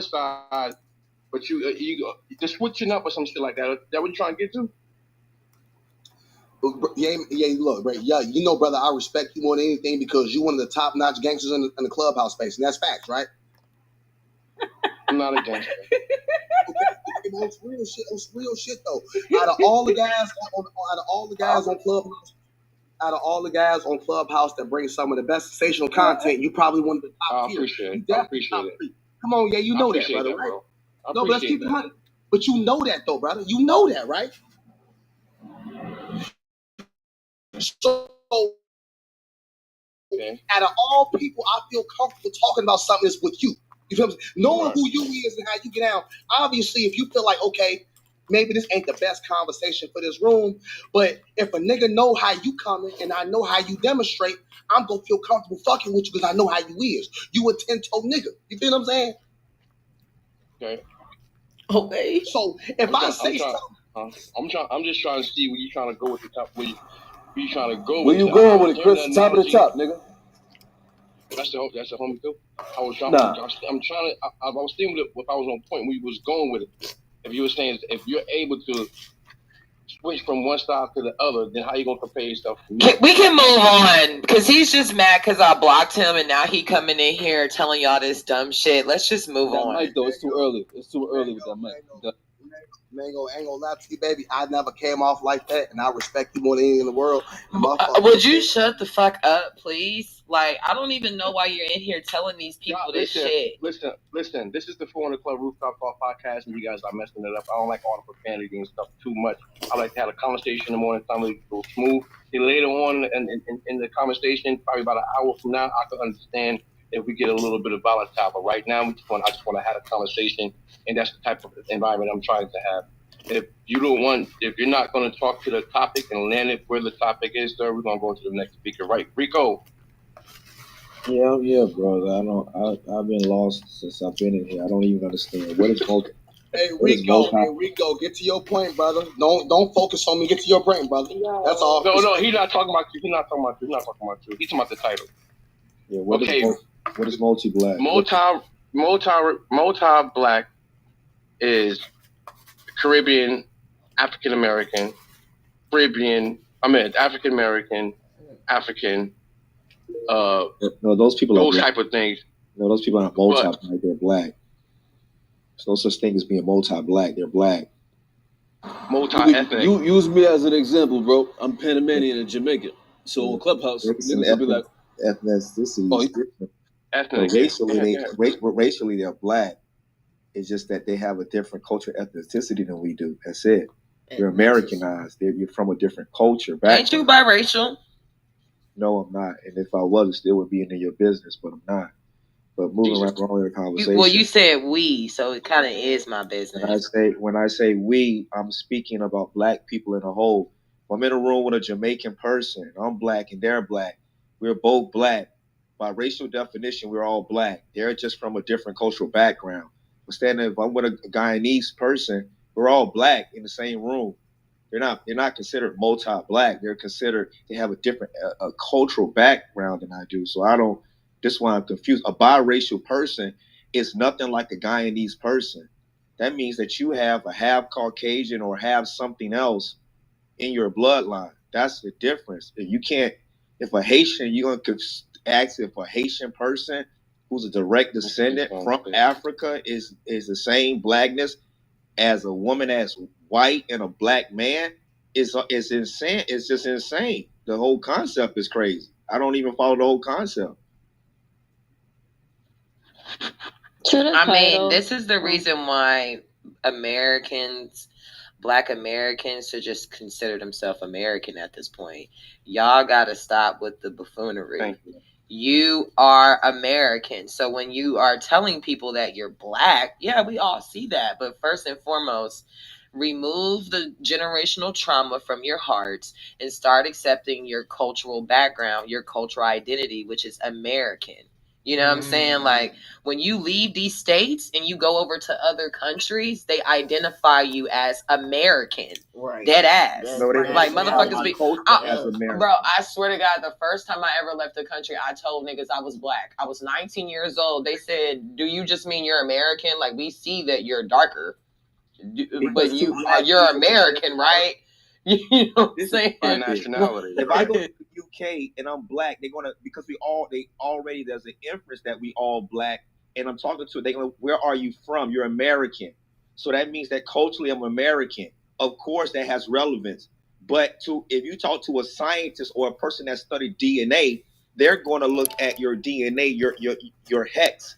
side, but you just switching up or some shit like that. Is that what you trying to get to? Yeah, look, right, yeah, you know, brother, I respect you more than anything because you're one of the top-notch gangsters in the Clubhouse space, and that's facts, right? I'm not a gangster. Okay, well, it's real shit. It's real shit though. Out of all the guys on Clubhouse that bring some of the best sensational content, you probably one of the top tier. I appreciate it. Come on, yeah, you know that, brother, right? Bro. No, but let's keep it 100. But you know that though, brother. You know that, right? So, out of all people, I feel comfortable talking about something that's with you. You feel me? Knowing who you is and how you get down. Obviously, if you feel like, okay, maybe this ain't the best conversation for this room, but if a nigga know how you coming and I know how you demonstrate, I'm gonna feel comfortable fucking with you because I know how you is. You a 10-toe nigga. You feel what I'm saying? Okay. So if I say something, I'm just trying to see where you trying to go with the top. Where you trying to go? Where you going with it, Chris? Top of the top, nigga. That's the homie too. I was trying. I was thinking if I was on point where you was going with it. If you were saying if you're able to switch from one side to the other, then how you gonna compare yourself? We can move on because he's just mad because I blocked him and now he coming in here telling y'all this dumb shit. Let's just move on. Mic though, it's too early. It's too early with that mic. I ain't gonna lie to you, baby. I never came off like that, and I respect you more than anything in the world. Would you shut the fuck up, please? Like, I don't even know why you're in here telling these people this shit. Listen. This is the 400 Club Rooftop Talk podcast, and you guys are messing it up. I don't like all the profanity and stuff too much. I like to have a conversation in the morning time to go smooth. Then later on in the conversation, probably about an hour from now, I can understand if we get a little bit of volatile. But right now, I just want to have a conversation, and that's the type of environment I'm trying to have. If you're not going to talk to the topic and land it where the topic is, sir, we're going to go to the next speaker. Right, Rico. Yeah, brother. I've been lost since I've been in here. I don't even understand what is multi. Hey, Rico, get to your point, brother. Don't focus on me. Get to your point, brother. That's all. No, he's not talking about you. He's talking about the title. Yeah, what is multi-black? Multi-black is Caribbean, African American, African American, African. No, those people those type of things. No, those people aren't multi-black. They're black. There's no such thing as being multi-black. They're black. Multi-ethnic. You use me as an example, bro. I'm Panamanian and Jamaican. So on Clubhouse, niggas will be like, ethnicity is different. Ethnic. Racially, they're black. It's just that they have a different culture, ethnicity than we do. That's it. You're Americanized. You're from a different culture. Ain't you biracial? No, I'm not. And if I was, it still would be into your business, but I'm not. But moving right along in the conversation. Well, you said we, so it kind of is my business. When I say we, I'm speaking about black people in a whole. If I'm in a room with a Jamaican person, I'm black and they're black. We're both black. By racial definition, we're all black. They're just from a different cultural background. If I'm with a Guyanese person, we're all black in the same room. They're not considered multi-black. They're considered, they have a different cultural background than I do. So that's why I'm confused. A biracial person is nothing like a Guyanese person. That means that you have a half Caucasian or have something else in your bloodline. That's the difference. If a Haitian, you're going to ask if a Haitian person who's a direct descendant from Africa is the same blackness as a woman as white and a black man is insane. It's just insane. The whole concept is crazy. I don't even follow the whole concept. I mean, this is the reason why Black Americans should just consider themselves American at this point. Y'all got to stop with the buffoonery. You are American. So when you are telling people that you're black, yeah, we all see that. But first and foremost, remove the generational trauma from your hearts and start accepting your cultural background, your cultural identity, which is American. You know what I'm saying? Like, when you leave these states and you go over to other countries, they identify you as American. Right. Dead ass. No, they Like, motherfuckers be... as American. Bro, I swear to God, the first time I ever left the country, I told niggas I was black. I was 19 years old. They said, do you just mean you're American? Like, we see that you're darker. But you're American, right? You know what I'm saying? By nationality. If I go to the UK and I'm black, they're gonna, because there's an inference that we all black, and I'm talking to, they gonna, where are you from? You're American. So that means that culturally I'm American. Of course that has relevance. But if you talk to a scientist or a person that studied DNA, they're gonna look at your DNA, your hex.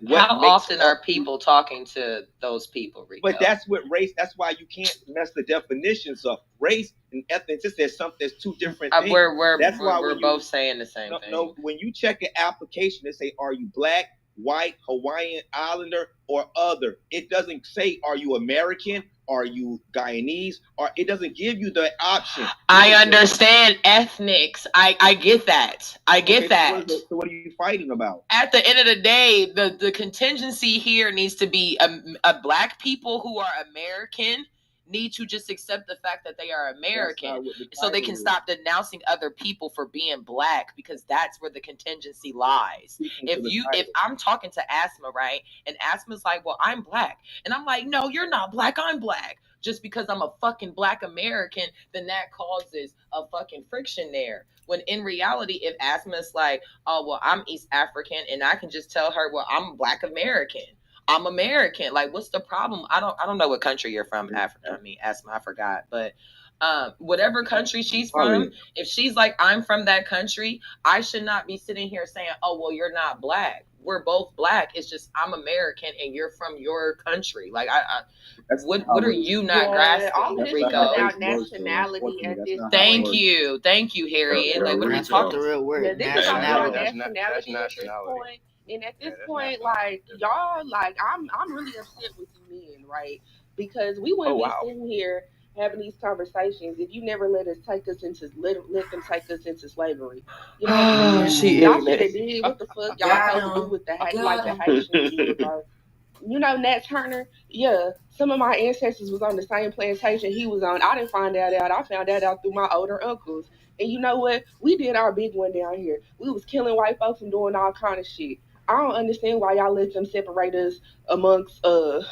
How often are people talking to those people, Rico? But that's what race. That's why you can't mess the definitions up. Race and ethnicity. There's two different things. We're both saying the same thing. No, when you check an application, they say, "Are you black, white, Hawaiian, Islander, or other?" It doesn't say, "Are you American? Are you Guyanese?" Or it doesn't give you the option. I understand ethnics. I get that. I get that. So what are you fighting about? At the end of the day, the contingency here needs to be a black people who are American need to just accept the fact that they are American, so they can stop denouncing other people for being black, because that's where the contingency lies. If I'm talking to Asma, right, and Asma's like, well, I'm black, and I'm like, no, you're not black, I'm black. Just because I'm a fucking black American, then that causes a fucking friction there. When in reality, if Asma's like, oh, well, I'm East African, and I can just tell her, well, I'm black American. I'm American. Like, what's the problem? I don't know what country you're from, Africa. I mean, Asma, I forgot. But whatever country she's from, if she's like, I'm from that country, I should not be sitting here saying, oh, well, you're not black. We're both black. It's just I'm American and you're from your country. Like, what are you not grasping, all this Rico? about nationality at this Thank you, Harriet. Like, what are we talking about? The real word. Yeah, this is about nationality. At this point. And at this point, like, y'all, like, I'm really upset with you men, right? Because we wouldn't be sitting here having these conversations if you never let them take us into slavery. You know, y'all should have did what the fuck y'all supposed to do with the Haitians, bro. You know, Nat Turner, yeah, some of my ancestors was on the same plantation he was on. I didn't find that out. I found that out through my older uncles. And you know what? We did our big one down here. We was killing white folks and doing all kind of shit. I don't understand why y'all let them separate us amongst the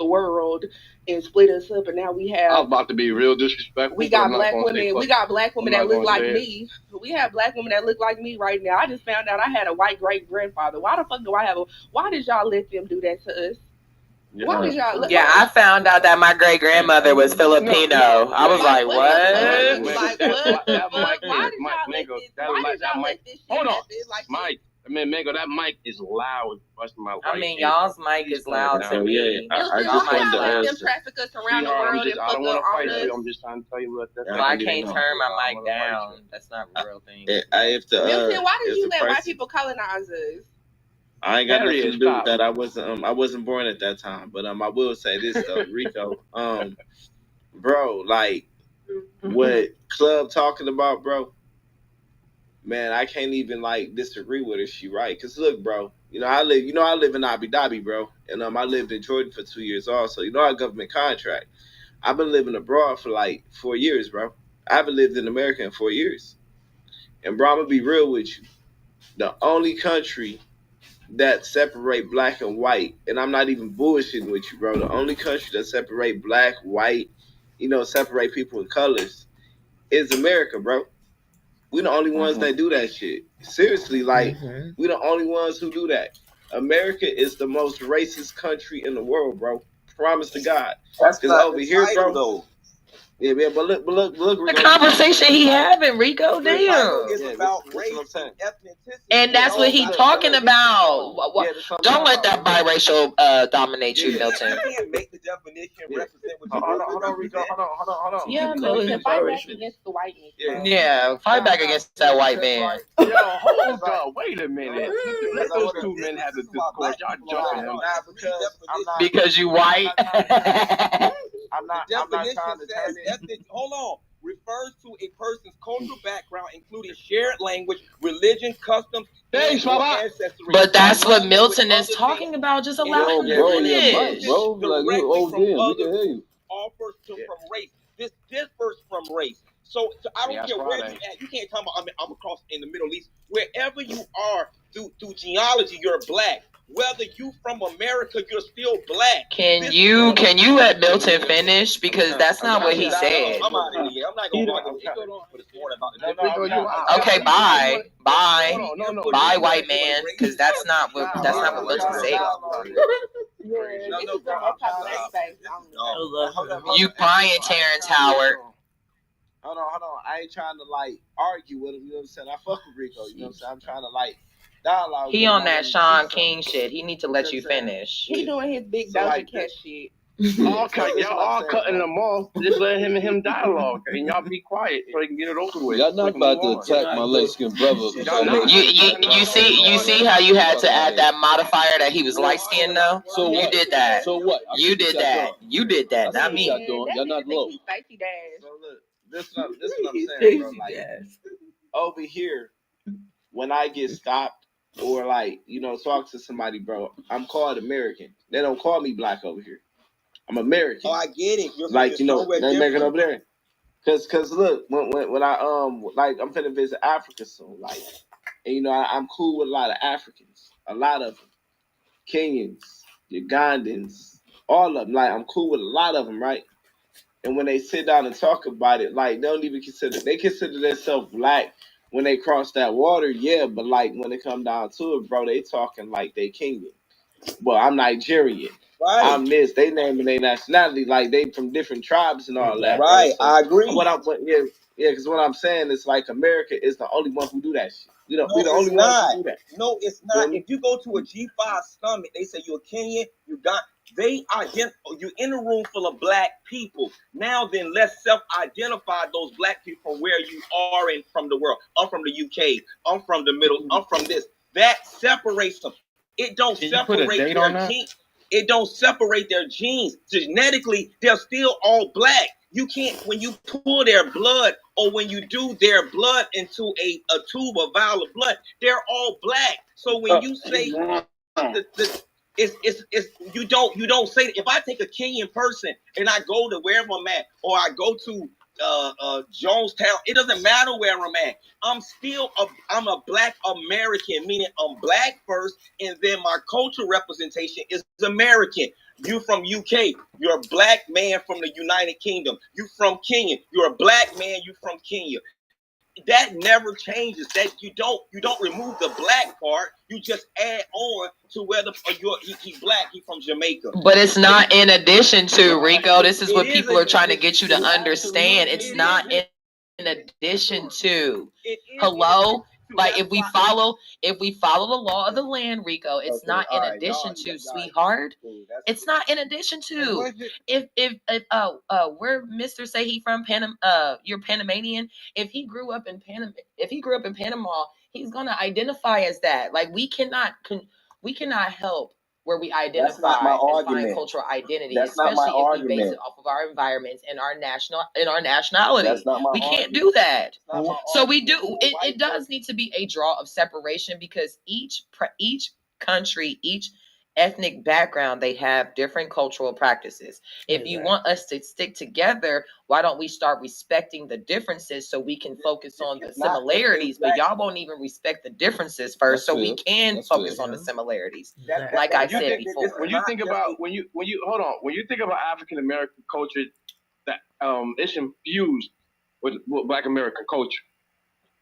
world and split us up, and now we have. I was about to be real disrespectful. We got black women. We got black women that look like me. We have black women that look like me right now. I just found out I had a white great grandfather. Why the fuck do I have Why did y'all let them do that to us? Yeah. Why did y'all? I found out that my great grandmother was Filipino. I was like, what? Like, what? Why did y'all let this shit happen? Mike. I mean, Mango, that mic is loud. I mean, y'all's mic is loud to me. I just wanted to let them traffic us around the world and fuck up on us. I'm just trying to tell you what that's. Well, I can't turn my mic down. That's not a real thing. Milton, why did you let white people colonize us? I ain't got nothing to do with that. I wasn't born at that time, but I will say this though, Rico, bro, like what Club talking about, bro. Man, I can't even like disagree with her. She right, cause look, bro. I live in Abu Dhabi, bro, and I lived in Jordan for 2 years also. Our government contract. I've been living abroad for like 4 years, bro. I haven't lived in America in 4 years, and bro, I'm gonna be real with you. The only country that separate black and white, and I'm not even bullshitting with you, bro. The only country that separate black, white, separate people in colors is America, bro. We the only ones that do that shit. Seriously, like, we the only ones who do that. America is the most racist country in the world, bro. Promise to God. That's because over here, bro. Though. Yeah, man, but look. The conversation he having, Rico, damn. It's about race and ethnicity. And that's what he talking about. Don't let that biracial dominate you, Milton. You can't make the definition represent what you Hold on, Rico. Hold on. Yeah, Milton, fight back against the white man. Yeah, fight back against that white man. Yo, hold on. Wait a minute. Let those two men have the discourse. Y'all jumping him. Because you white. I'm not trying to turn it. Hold on. refers to a person's cultural background, including shared language, religion, customs, Thanks, Baba. ancestry. But that's what Milton is talking about. Just allow him to finish. Bro, like you OD, we can hear you. Offers from race. This differs from race. So I don't care where you at. You can't talk about I'm across in the Middle East. Wherever you are through genealogy, you're black. Whether you from America, you're still black. Can you let Milton finish? Because that's not what he said. I'm out of here. I'm not gonna argue for this morning about it. Okay, bye, white man. Because that's not what Milton said. You crying, Terrence Howard. Hold on. I ain't trying to like argue with him. You know what I'm saying? I fuck with Rico. You know what I'm saying? I'm trying to like dialogue. He on that Sean King shit. He need to let you finish. He doing his big Doja Cat shit. Y'all all cutting them off. Just let him dialogue, and y'all be quiet so he can get it over with. Y'all not about to attack my light-skinned brother. You see how you had to add that modifier that he was light-skinned though? So you did that. So what? You did that. Not me. Y'all not low. So look, this is what I'm saying, bro. Like over here, when I get stopped or like talk to somebody, bro, I'm called American. They don't call me black over here. I'm American. Oh, I get it. They make it over there. Cause look, when I like I'm finna visit Africa soon, like, and I'm cool with a lot of Africans, a lot of them, Kenyans, Ugandans, all of them. Like I'm cool with a lot of them, right? And when they sit down and talk about it, like they don't even consider themselves black when they cross that water, yeah. But like when it come down to it, bro, they talking like they Kenyan. Well, I'm Nigerian. Right. I'm this. They naming their nationality like they from different tribes and all that. Right. So I agree. Because what I'm saying is like America is the only one who do that shit. We the only ones who do that. No, it's not. If you go to a G5 summit, they say you're a Kenyan. You're in a room full of black people. Now then, let's self-identify those black people from where you are and from the world. I'm from the UK. I'm from the middle. I'm from this. That separates them. It don't separate their genes. It don't separate their genes. Genetically, they're still all black. You can't, when you pull their blood or when you do their blood into a tube, a vial of blood, they're all black. So when you say you don't say, if I take a Kenyan person and I go to wherever I'm at, or I go to Jonestown, it doesn't matter where I'm at. I'm a black American, meaning I'm black first, and then my cultural representation is American. You from UK, you're a black man from the United Kingdom. You from Kenya, you're a black man, you from Kenya. That never changes. That you don't remove the black part. You just add on to whether he's black, he's from Jamaica. But it's not in addition to, Rico. This is what people are trying to get you to understand. It's not in addition to. Hello? Like if we follow the law of the land, Rico, it's not in addition to, sweetheart. It's not in addition to. If where Mr. say he from Panama, you're Panamanian. If he grew up in Panama, he's gonna identify as that. Like we cannot help where we identify and find cultural identity, especially if we base it off of our environments and our nationality. We can't do that. So we do. It does need to be a draw of separation because each country, each ethnic background, they have different cultural practices. If you want us to stick together, why don't we start respecting the differences so we can focus on the similarities? But y'all won't even respect the differences first, so we can focus on the similarities. Like I said before. When you think about African American culture, that it's infused with Black American culture.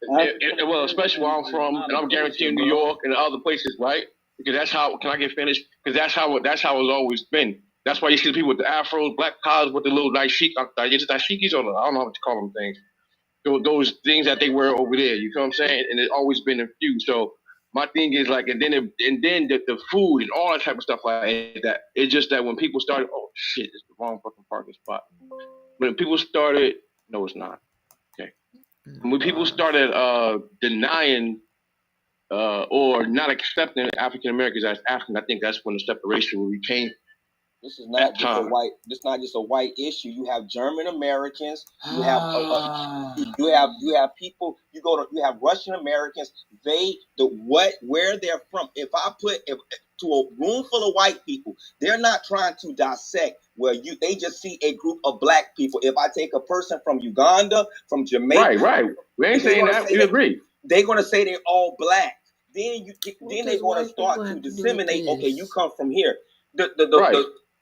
Well, especially where I'm from, and I'm guaranteeing New York and other places, right? Because that's how. Can I get finished? Because that's how it's always been. That's why you see the people with the afros, black collars with the little dashikis, or I don't know how to call them things. Those things that they wear over there. You know what I'm saying? And it's always been infused. So my thing is like, and then the food and all that type of stuff like that. It's just that when people started, oh shit, it's the wrong fucking parking spot. When people started, no, it's not. Okay. When people started denying. Or not accepting African Americans as African, I think that's when the separation became. This is not just a white. This is not just a white issue. You have German Americans. You have you have people. You have Russian Americans. Where they're from. If I put to a room full of white people, they're not trying to dissect. They just see a group of black people. If I take a person from Uganda, from Jamaica, right. We ain't saying that. We agree. They're gonna say they're all black. Then they're gonna start to disseminate. Okay, you come from here.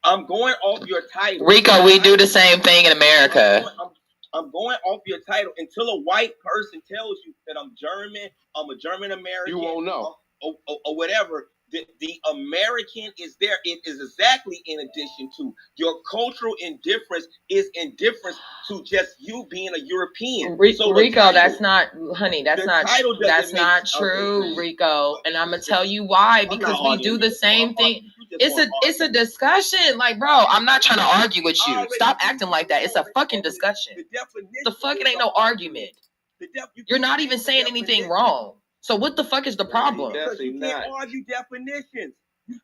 I'm going off your title. Rico, we do the same thing in America. I'm going off your title until a white person tells you that I'm German, I'm a German American. You won't know. Or whatever. The American is there. It is exactly in addition to your cultural indifference is indifference to just you being a European. So Rico, that's not, honey, that's not true, Rico. And I'm gonna tell you why, because we do the same thing. It's a discussion. Like, bro, I'm not trying to argue with you. Stop acting like that. It's a fucking discussion. The fuck, it ain't no argument. You're not even saying anything wrong. So what the fuck is the problem? You can't argue definitions.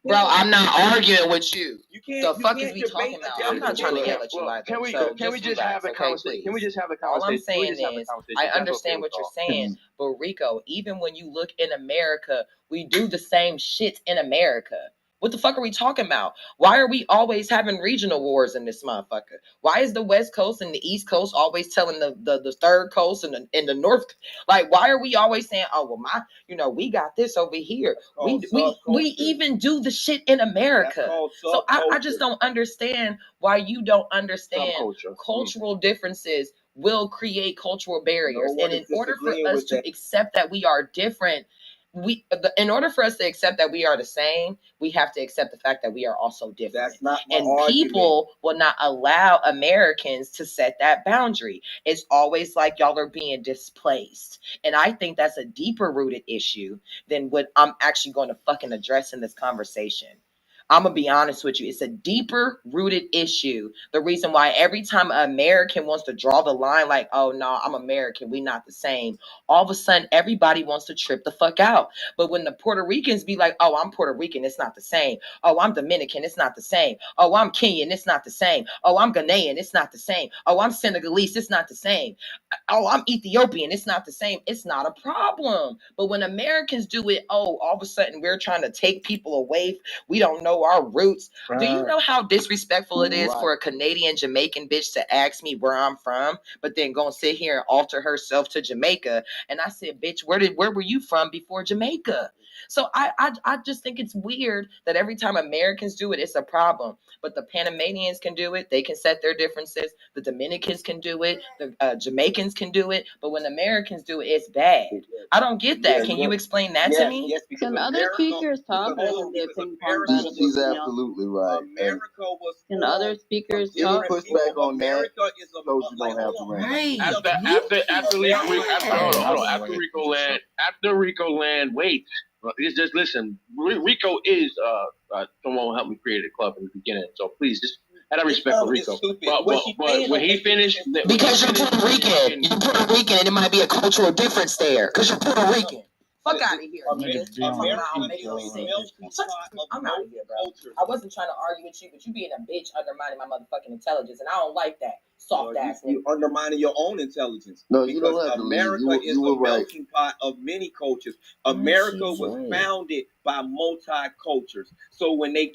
Bro, I'm not arguing with you. The fuck is we talking about? I'm not trying to yell at you either. Can we just have a conversation? Can we just have a conversation? All I'm saying is, I understand what you're saying, but Rico, even when you look in America, we do the same shit in America. What the fuck are we talking about? Why are we always having regional wars in this motherfucker? Why is the West Coast and the East Coast always telling the third coast and the North? Like, why are we always saying, oh, well, we got this over here. We even do the shit in America. So I just don't understand why you don't understand cultural differences will create cultural barriers. And in order for us to accept that we are different, in order for us to accept that we are the same, we have to accept the fact that we are also different. That's not my argument. People will not allow Americans to set that boundary. It's always like y'all are being displaced. And I think that's a deeper rooted issue than what I'm actually going to fucking address in this conversation. I'm going to be honest with you. It's a deeper rooted issue. The reason why every time an American wants to draw the line like, oh, no, I'm American, we not the same. All of a sudden, everybody wants to trip the fuck out. But when the Puerto Ricans be like, oh, I'm Puerto Rican, it's not the same. Oh, I'm Dominican, it's not the same. Oh, I'm Kenyan, it's not the same. Oh, I'm Ghanaian, it's not the same. Oh, I'm Senegalese, it's not the same. Oh, I'm Ethiopian, it's not the same. It's not a problem. But when Americans do it, oh, all of a sudden we're trying to take people away. We don't know our roots. Do you know how disrespectful it is for a Canadian Jamaican bitch to ask me where I'm from, but then go and sit here and alter herself to Jamaica? And I said, bitch, where were you from before Jamaica? So I just think it's weird that every time Americans do it, it's a problem. But the Panamanians can do it. They can set their differences. The Dominicans can do it. The Jamaicans can do it. But when Americans do it, it's bad. I don't get that. Can you explain that to me? Yes, can other speakers talk? She's absolutely right. America was. Can other speakers talk? Push back on that. America is a So you don't have to rant. After Rico land, wait. Just listen. Rico is someone who helped me create a club in the beginning. So please, just out of respect for Rico. But when he finished, because you're Puerto Rican, and it might be a cultural difference there. Because you're Puerto Rican. Fuck out of here. I'm out of here, bro. I wasn't trying to argue with you, but you being a bitch undermining my motherfucking intelligence, and I don't like that. Soft ass nigga. You undermining your own intelligence. No, you don't have to. America is a melting pot of many cultures. America was founded by multi-cultures. So when the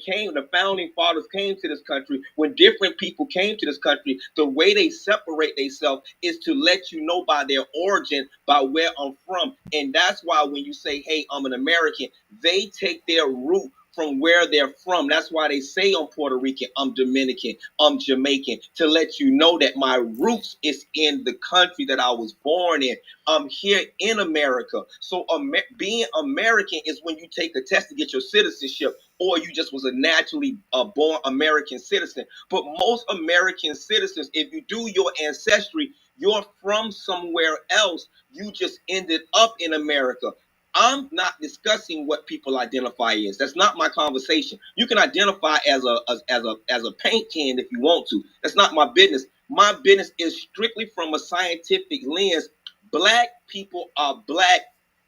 founding fathers came to this country, when different people came to this country, the way they separate themselves is to let you know by their origin, by where I'm from. And that's why when you say, hey, I'm an American, they take their root from where they're from. That's why they say I'm Puerto Rican, I'm Dominican, I'm Jamaican, to let you know that my roots is in the country that I was born in. I'm here in America. So being American is when you take a test to get your citizenship, or you just was a naturally born American citizen. But most American citizens, if you do your ancestry, you're from somewhere else. You just ended up in America. I'm not discussing what people identify as. That's not my conversation. You can identify as a paint can if you want to. That's not my business. My business is strictly from a scientific lens. Black people are black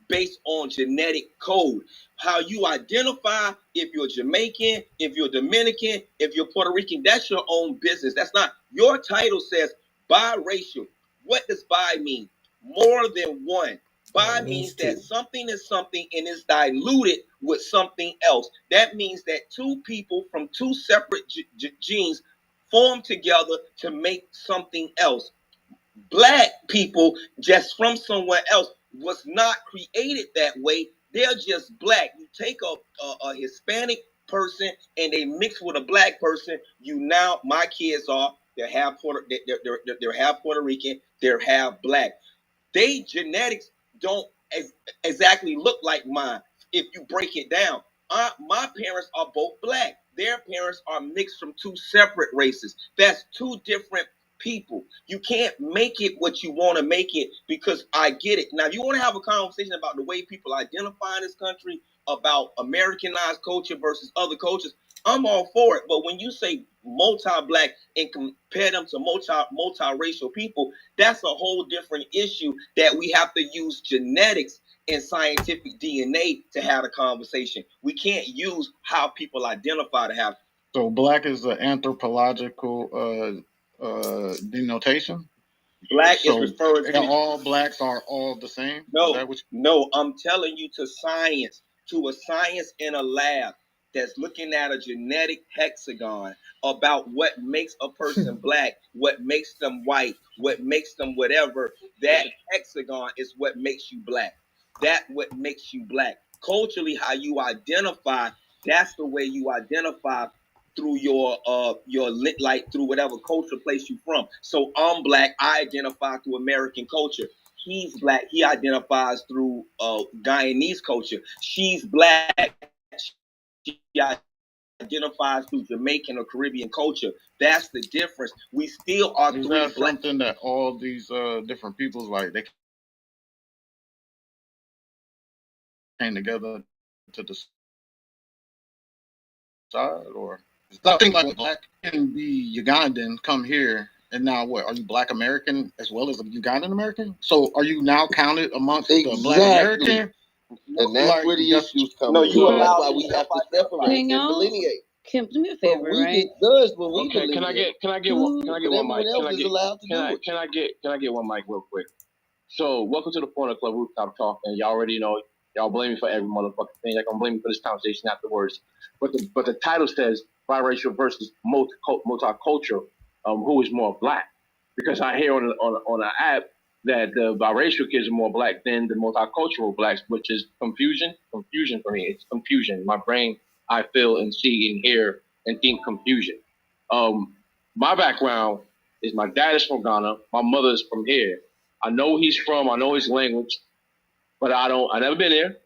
based on genetic code. How you identify, if you're Jamaican, if you're Dominican, if you're Puerto Rican, that's your own business. That's not, your title says biracial. What does bi mean? More than one. Bi means that something is something and is diluted with something else. That means that two people from two separate genes form together to make something else. Black people just from somewhere else was not created that way. They're just black. You take a Hispanic person and they mix with a black person. You now, my kids are, they're half Puerto Rican, they're half black. They genetics don't exactly look like mine if you break it down. My parents are both black. Their parents are mixed from two separate races. That's two different people. You can't make it what you want to make it, because I get it. Now, if you want to have a conversation about the way people identify in this country, about Americanized culture versus other cultures, I'm all for it. But when you say multi-black and compare them to multiracial people, that's a whole different issue that we have to use genetics and scientific DNA to have a conversation. We can't use how people identify to have. So black is an anthropological denotation? Black is referred to, all blacks are all the same? No, I'm telling you, to a science in a lab that's looking at a genetic hexagon about what makes a person black, what makes them white, what makes them whatever. That hexagon is what makes you black. That's what makes you black. Culturally, how you identify, that's the way you identify through your like through whatever culture place you from. So I'm black, I identify through American culture. He's black, he identifies through Guyanese culture. She's black, she identifies through Jamaican or Caribbean culture. That's the difference. We still are Is three that black. Something that all these different peoples, like, they came together to decide? Or I think like black can be Ugandan, come here, and now what? Are you Black American as well as a Ugandan American? So are you now counted amongst the Black American? And that's where the issues come in. You That's allowed why we have to separate and delineate. Kim, do me a favor, we right? get judged when we Okay, delineate. can I get one mic? Can I get one mic real quick? So, welcome to the Corner Club Rooftop Talk, and y'all already know, y'all blame me for every motherfucking thing. Y'all gonna blame me for this conversation afterwards. But the title says biracial versus multicultural. Who is more black? Because I hear on an app that the biracial kids are more black than the multicultural blacks, which is confusion for me. It's confusion. My brain, I feel and see and hear and think confusion. My background is my dad is from Ghana. My mother is from here. I know I know his language, but I never been there.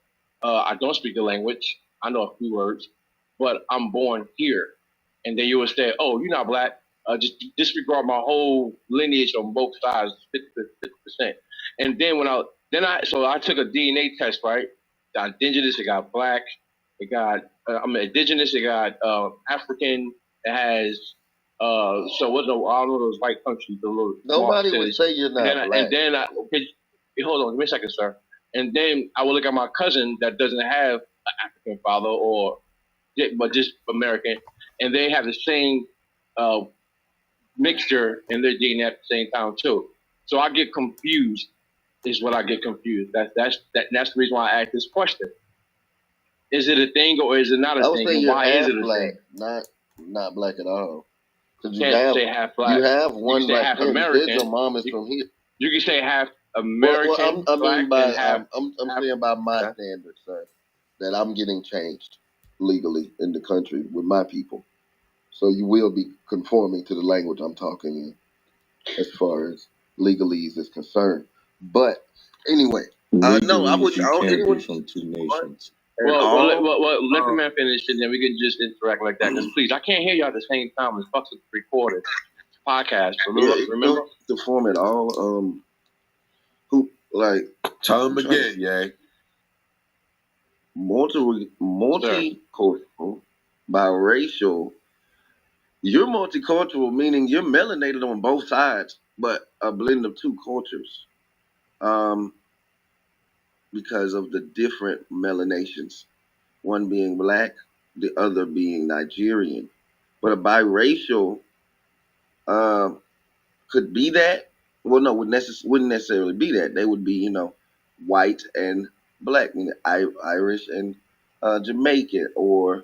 I don't speak the language. I know a few words, but I'm born here. And then you would say, oh, you're not black. Just disregard my whole lineage on both sides, 50%. And then so I took a DNA test, right? Got indigenous, it got black, it got, indigenous, it got African, it has, so what? No, I don't know those white countries. Nobody would say you're not black. And then hold on, give me a second, sir. And then I will look at my cousin that doesn't have an African father but just American, and they have the same mixture in their DNA at the same time too. So I get confused. Is what I get confused. That's the reason why I asked this question. Is it a thing or is it not a thing? And why is it a thing? Not black at all. You can't say half black. You have one black half American. Your mom is from here. You can say half American. I'm saying by my standards, sir, that I'm getting changed legally in the country with my people. So you will be conforming to the language I'm talking in, as far as legalese is concerned. But anyway, I wish I can't be from two nations. Well, let the man finish, and then we can just interact like that. Because please, I can't hear y'all at the same time. It's fucking recorded podcast. Remember the format all tell them again, yeah. Multicultural, biracial. You're multicultural, meaning you're melanated on both sides, but a blend of two cultures. because of the different melanations. One being black, the other being Nigerian. But a biracial could be that. Well, no, wouldn't necessarily be that. They would be, white and black, meaning Irish and Jamaican, or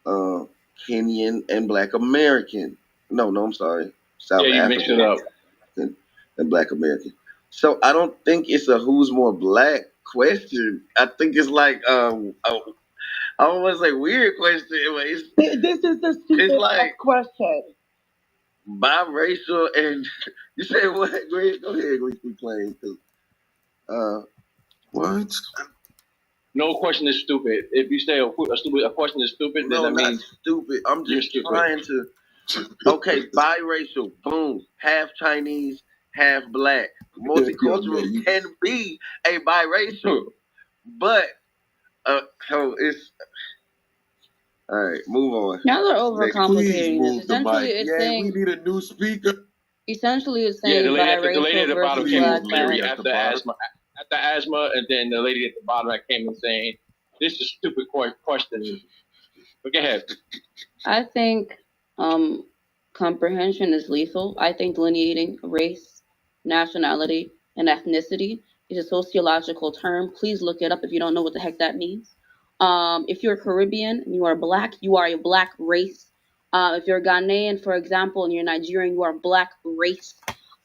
Kenyan and Black American. No, I'm sorry, South you African mixed it up. and Black American. So I don't think it's a who's more black question. I think it's like I don't want to say weird question, but this is the stupid like question. Biracial and you say what? Go ahead, we claim. What? No question is stupid. If you say a question is stupid, then that means stupid. I'm just trying to. Okay, biracial. Boom. Half Chinese, half black. Multicultural can be a biracial, but so it's. All right, move on. Now they're overcomplicating this. Essentially, it's saying we need a new speaker. Essentially, it's saying the lady at the bottom came black literally after asthma, and then the lady at the bottom that came in saying, "This is a stupid question." But go ahead. I think comprehension is lethal. I think delineating race, nationality, and ethnicity is a sociological term. Please look it up if you don't know what the heck that means. If you're Caribbean and you are black, you are a black race. If you're Ghanaian, for example, and you're Nigerian, you are black race.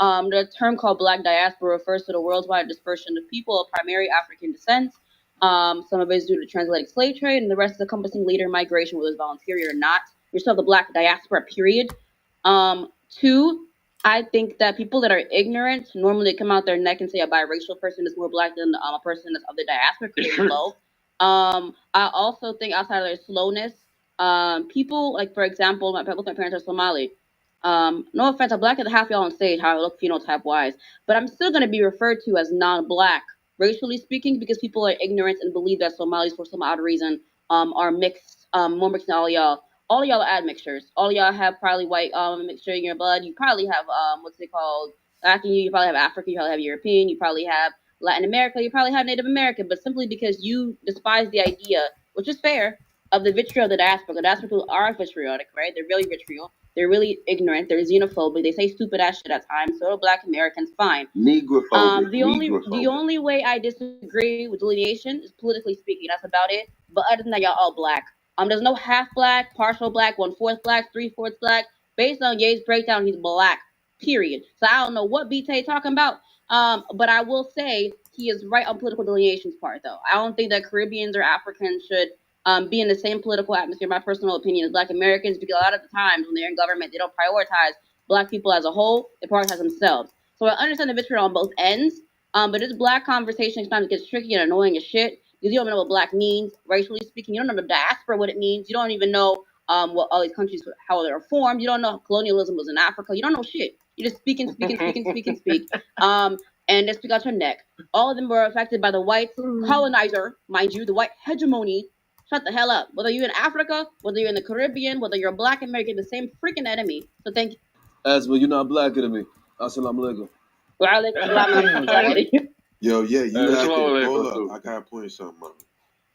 The term called black diaspora refers to the worldwide dispersion of people of primary African descent. Some of it is due to transatlantic slave trade, and the rest is encompassing later migration, whether it's voluntary or not. You're still the black diaspora, period. Two, I think that people that are ignorant normally come out their neck and say a biracial person is more black than a person that's of the diaspora, clearly low. I also think outside of their slowness, people, like, for example, both my parents are Somali. No offense, I'm black at half y'all on stage, how I look phenotype-wise, but I'm still going to be referred to as non-black, racially speaking, because people are ignorant and believe that Somalis, for some odd reason, are mixed, more mixed than all y'all. All of y'all are admixtures. All of y'all have probably white mixture in your blood. You probably have, what's it called? You probably have African, you probably have European, you probably have Latin America, you probably have Native American, but simply because you despise the idea, which is fair, of the vitriol of the diaspora. The diaspora people are vitriotic, right? They're really vitriol. They're really ignorant. They're xenophobic. They say stupid ass shit at times. So are Black Americans. Fine. Negrophobic. The only way I disagree with delineation is politically speaking. That's about it. But other than that, y'all all black. There's no half black, partial black, 1/4 black, 3/4 black. Based on Ye's breakdown, he's black. Period. So I don't know what BT talking about. But I will say he is right on political delineations part, though. I don't think that Caribbeans or Africans should be in the same political atmosphere, my personal opinion, as Black Americans, because a lot of the times when they're in government, they don't prioritize Black people as a whole, they prioritize themselves. So I understand the vitriol on both ends, but this Black conversation sometimes gets tricky and annoying as shit, because you don't know what Black means, racially speaking. You don't know the diaspora, what it means. You don't even know what all these countries, how they're formed. You don't know colonialism was in Africa. You don't know shit. You just speak. And they speak out your neck. All of them were affected by the white colonizer, mind you, the white hegemony. Shut the hell up. Whether you're in Africa, whether you're in the Caribbean, whether you're a Black American, the same freaking enemy. So thank you. Asma, you're not blacker than me. Assalamu alaikum. Yo, yeah, you acting, hold up. I gotta point something out.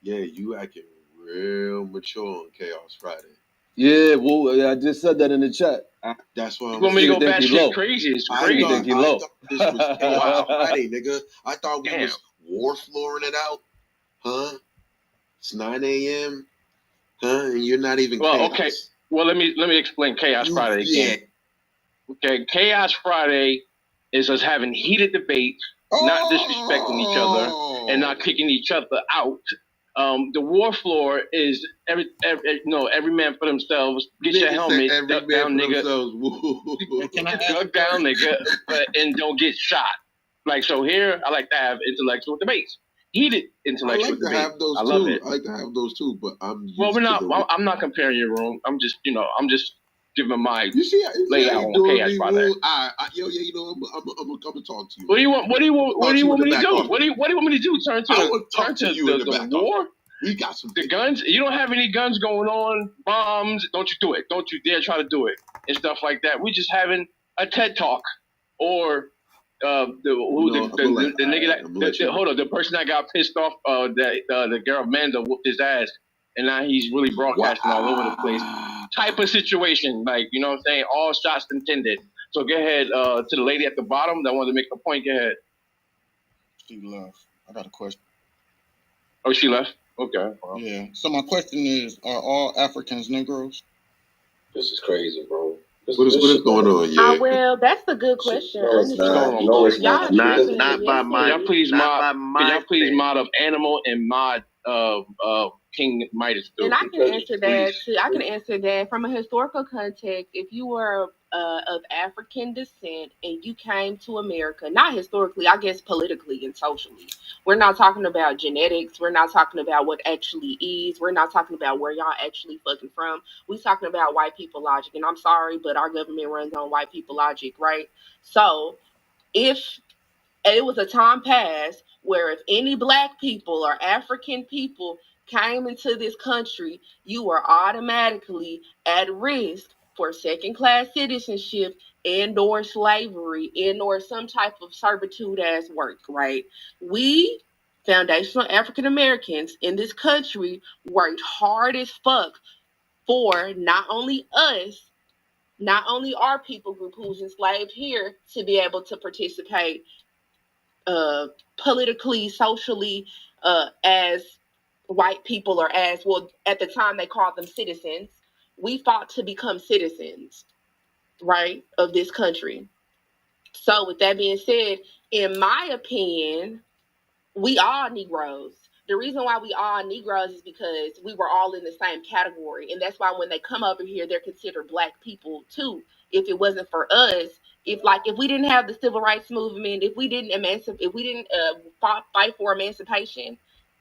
Yeah, you acting real mature on Chaos Friday. Yeah, well, I just said that in the chat. That's why I'm going to go back shit crazy. It's crazy. I think he low. This was Chaos Friday, nigga. I thought we was war flooring it out. Huh? It's 9 a.m. Huh? And you're not even chaos. Okay. Well, let me explain Chaos Friday again. Okay, Chaos Friday is us having heated debates, not disrespecting each other, and not kicking each other out. The war floor is every man for themselves. Get your helmet, duck down, nigga. Duck down, nigga, and don't get shot. Like, so here, I like to have intellectual debates. Heated intellectual debates. I love it. I like to have those too, but I'm I'm not comparing your room. I'm just giving my layout on Chaos Friday. I'm gonna talk to you. What do you want me to do? What do you want me to do? Turn to the war? We got some guns. You don't have any guns going on. Bombs. Don't you do it. Don't you dare try to do it and stuff like that. We're just having a TED talk or the nigga hold on, the person that got pissed off, the girl Amanda whooped his ass, and now he's really broadcasting all over the place. Type of situation, like, you know what I'm saying? All shots intended. So go ahead to the lady at the bottom that wanted to make a point. Go ahead. She left. I got a question. Oh, she left? Okay. Yeah. So my question is, are all Africans Negroes? This is crazy, bro. What is going on? Yeah. Well, that's a good question. No, it's not. No, it's not. Not by my. Could y'all please mod of Animal and mod King Midas too? And I can answer that too. I can answer that from a historical context. If you were of African descent and you came to America, not historically, I guess politically and socially. We're not talking about genetics. We're not talking about what actually is. We're not talking about where y'all actually fucking from. We're talking about white people logic. And I'm sorry, but our government runs on white people logic, right? So if it was a time past where if any black people or African people came into this country, you were automatically at risk for second-class citizenship and or slavery and or some type of servitude as work, right? We, foundational African Americans in this country, worked hard as fuck for not only us, not only our people group who's enslaved here, to be able to participate politically, socially, as white people, or as, well, at the time they called them citizens. We fought to become citizens, right, of this country. So with that being said, in my opinion, we are Negroes. The reason why we are Negroes is because we were all in the same category. And that's why when they come over here, they're considered black people too. If it wasn't for us, if we didn't have the civil rights movement, if we didn't fight for emancipation,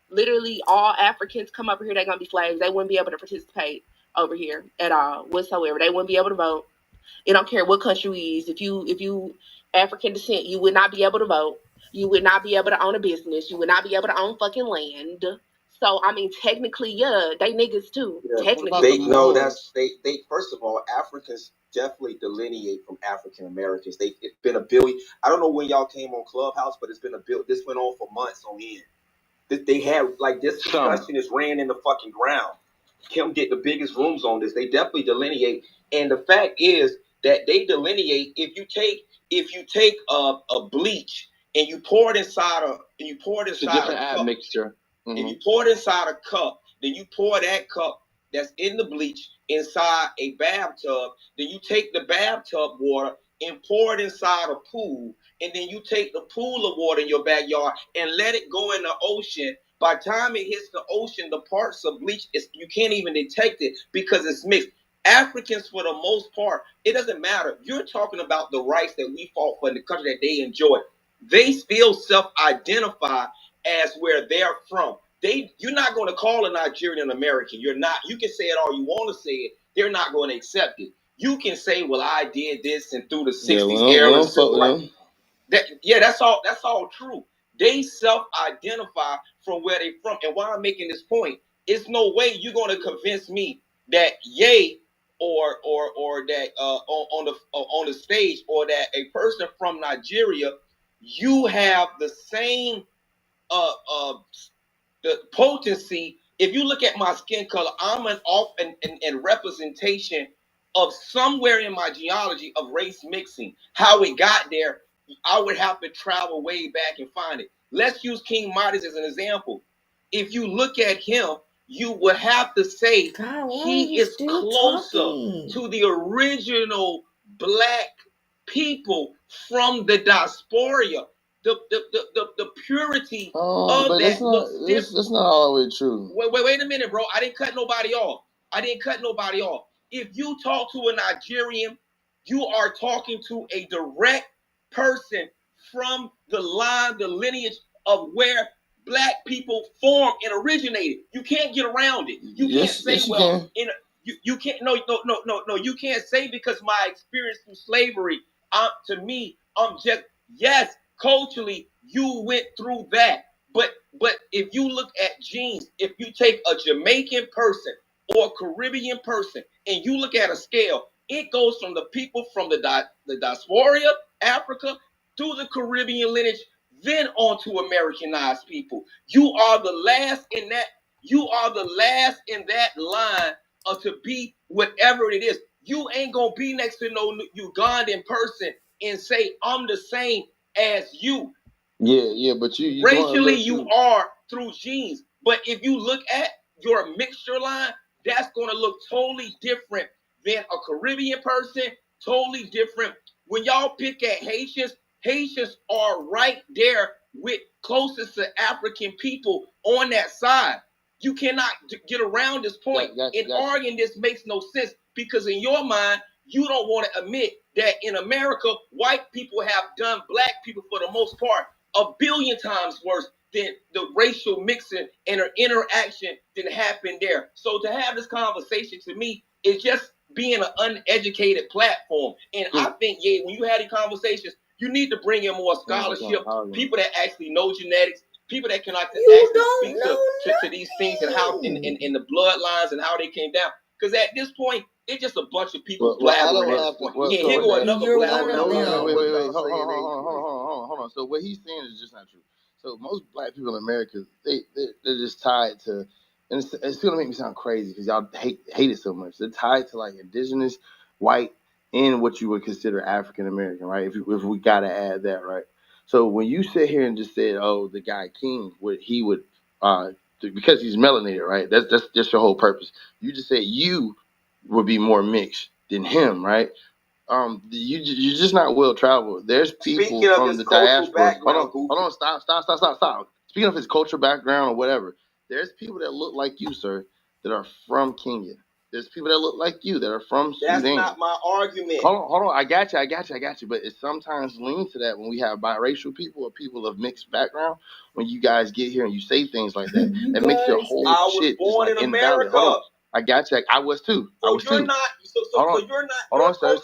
literally all Africans come over here, they're gonna be slaves. They wouldn't be able to participate over here at all whatsoever. They wouldn't be able to vote. It don't care what country we is. If you African descent, you would not be able to vote. You would not be able to own a business. You would not be able to own fucking land. So I mean, technically, yeah, they niggas too. Yeah. Technically, they first of all, Africans definitely delineate from African Americans. It's been a billion. I don't know when y'all came on Clubhouse, but it's been a bill. This went on for months on end. They have this discussion is ran in the fucking ground. Kim get the biggest rooms on this. They definitely delineate, and the fact is that they delineate. If you take a bleach and you pour it inside a cup, mixture. Mm-hmm. And you pour it inside a cup, then you pour that cup that's in the bleach inside a bathtub, then you take the bathtub water and pour it inside a pool, and then you take the pool of water in your backyard and let it go in the ocean. By the time it hits the ocean, the parts of bleach, you can't even detect it because it's mixed. Africans, for the most part, it doesn't matter. You're talking about the rights that we fought for in the country that they enjoy. They still self-identify as where they're from. You're not going to call a Nigerian American. You're not. You can say it all you want to say it. They're not going to accept it. You can say, "Well, I did this and through the 60s era." That's all true. They self-identify from where they're from. And why I'm making this point, it's no way you're going to convince me that Ye or that on the stage, or that a person from Nigeria, you have the same the potency. If you look at my skin color, I'm an representation of somewhere in my genealogy of race mixing. How it got there, I would have to travel way back and find it. Let's use King Midas as an example. If you look at him, you would have to say he is closer to the original black people from the diaspora. The purity of that looks different. That's not all the way true. Wait a minute, bro. I didn't cut nobody off. If you talk to a Nigerian, you are talking to a direct person from the lineage of where black people formed and originated. You can't get around it. You can't say, you can't. No. You can't say because my experience through slavery. To me, I'm just yes. Culturally, you went through that. But if you look at genes, if you take a Jamaican person or a Caribbean person and you look at a scale, it goes from the people from the diaspora, Africa, through the Caribbean lineage, then onto Americanized people. You are the last in that. You are the last in that line to be whatever it is. You ain't gonna be next to no Ugandan person and say I'm the same as you. Yeah, but you racially you are through genes. But if you look at your mixture line, that's gonna look totally different than a Caribbean person. Totally different. When y'all pick at Haitians are right there with closest to African people on that side. You cannot get around this point. Arguing this makes no sense because in your mind, you don't want to admit that in America, white people have done black people for the most part 1 billion times worse than the racial mixing and interaction that happened there. So to have this conversation to me is just being an uneducated platform. And I think, when you have these conversations, you need to bring in more scholarship, people that actually know genetics, people that can actually speak to these things and how in the bloodlines and how they came down. Because at this point, it's just a bunch of people blabbering. Here go another blabbering. Hold on. So what he's saying is just not true. So most black people in America, they're just tied to, and it's gonna make me sound crazy because y'all hate it so much. They're tied to like indigenous, white, and what you would consider African American, right? If we gotta add that, right? So when you sit here and just said, "Oh, the guy King," he would because he's melanated, right? That's just your whole purpose. You just said you would be more mixed than him, right? You're just not well traveled. There's people from the diaspora. Hold on, stop. Speaking of his cultural background or whatever, there's people that look like you, sir, that are from Kenya. There's people that look like you that are from Sudan. That's not my argument. Hold on. I got you. But it sometimes leans to that when we have biracial people or people of mixed background. When you guys get here and you say things like that, it makes your whole shit. I was born in America. I got you. I was too. Hold on, sir. Hold on, sir.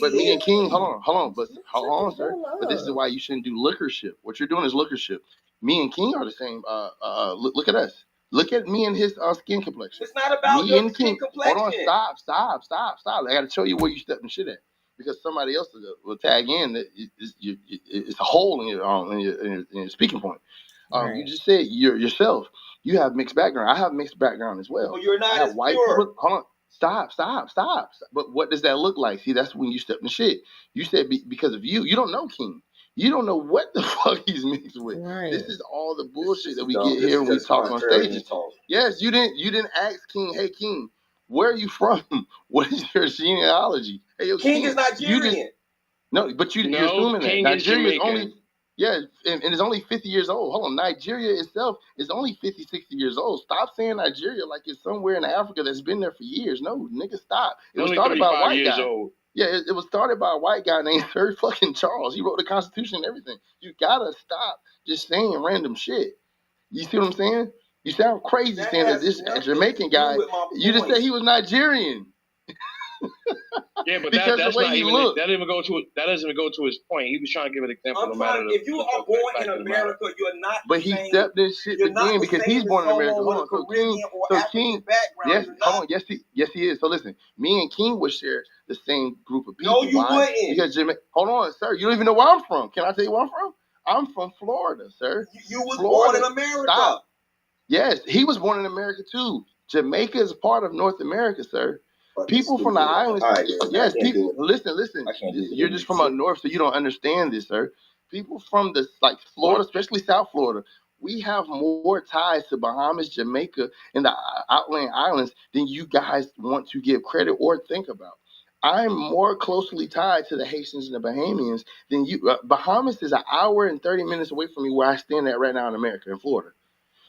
But me and King, hold on, sir. But this is why you shouldn't do liquorship. What you're doing is liquorship. Me and King are the same. Look at us. Look at me and his skin complexion. It's not about your skin complexion. Hold on, stop. I got to show you where you stepping shit at. Because somebody else will tag in that it's a hole in your speaking point. Right. You just said yourself. You have mixed background. I have mixed background as well. You're not I have as white pure. people. Hold on. Stop. But what does that look like? See, that's when you step in shit. You said because of you don't know King. You don't know what the fuck he's mixed with. Right. This is all the bullshit that we get here when we talk on stages. Yes, you didn't ask King, hey King, where are you from? What is your genealogy? Hey, yo, King is Nigerian. No, but you're assuming that Nigeria is only. Yeah, and it's only 50 years old. Hold on, Nigeria itself is only 50, 60 years old. Stop saying Nigeria like it's somewhere in Africa that's been there for years. No, nigga, stop. It was started by a white guy. Old. Yeah, it was started by a white guy named Sir fucking Charles. He wrote the Constitution and everything. You gotta stop just saying random shit. You see what I'm saying? You sound crazy saying that this Jamaican guy. You just said he was Nigerian. Yeah, but that doesn't even go to his point. He was trying to give an example. If you are born in America, you're not. But he stepped this shit again because he's born in America. Hold on, so King, yes, hold on, yes he is. So listen, me and King would share the same group of people. No, you wouldn't. Because hold on, sir, you don't even know where I'm from. Can I tell you where I'm from? I'm from Florida, sir. You was born in America. Stop. Yes, he was born in America too. Jamaica is part of North America, sir. People from the islands, yes, people. Listen. You're just from up north, so you don't understand this, sir. People from Florida, especially South Florida, we have more ties to Bahamas, Jamaica, and the outland islands than you guys want to give credit or think about. I'm more closely tied to the Haitians and the Bahamians than you. Bahamas is an hour and 30 minutes away from me where I stand at right now in America, in Florida.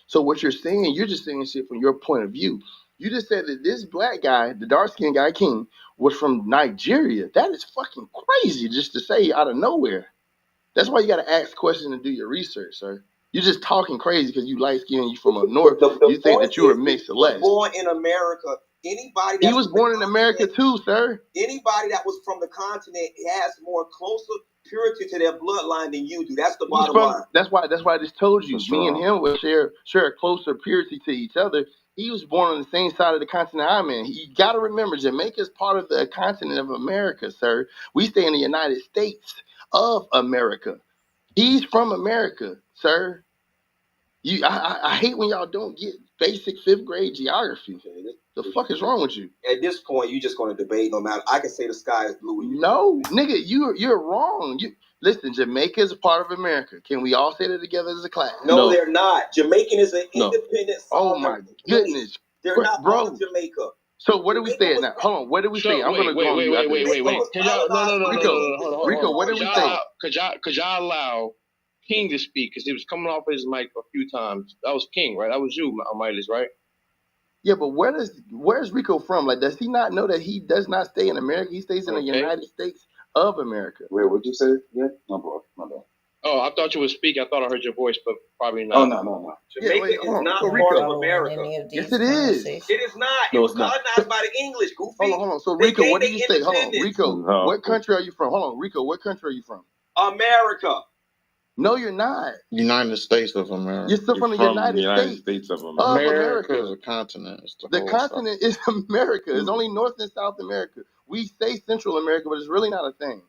So what you're saying, you're just saying shit from your point of view. You just said that this black guy, the dark-skinned guy, King, was from Nigeria. That is fucking crazy just to say out of nowhere. That's why you got to ask questions and do your research, sir. You're just talking crazy because you light-skinned and you from up north. You think that you were mixed or less. Born in America. Anybody he was born in America too, sir. Anybody that was from the continent has more closer purity to their bloodline than you do. That's the bottom line. That's why I just told you. Me and him will share a closer purity to each other He was born on the same side of the continent I'm in. You got to remember, Jamaica is part of the continent of America, sir. We stay in the United States of America. He's from America, sir. I hate when y'all don't get basic 5th grade geography. The fuck is wrong with you? At this point, you just going to debate no matter. I can say the sky is blue. No, nigga, you're wrong. Listen, Jamaica is a part of America. Can we all say that together as a class? No, they're not. Jamaican is an independent. Oh my goodness, they're not part of Jamaica. So where do we stay at now? Hold on, where do we stay? I'm gonna go on you after this. Wait. Can y'all, no. Rico, where do we stay? Could y'all allow King to speak? Because he was coming off his mic a few times. That was King, right? That was you, Midas, right? Yeah, but where's Rico from? Like, does he not know that he does not stay in America? He stays in the United States of America. Wait, what'd you say? Yeah, my bad. Oh, I thought you were speaking. I thought I heard your voice, but probably not. Oh, no. Jamaica is not part of America. Yes, it is. It is not. No, it's not. Colonized by the English, goofy. Hold on. So, Rico, what did you say? Hold on, Rico, what country are you from? Hold on, Rico, what country are you from? America. No, you're not. United States of America. You're still from the United States of America. America is a continent. The continent is America. It's only North and South America. We say Central America, but it's really not a thing.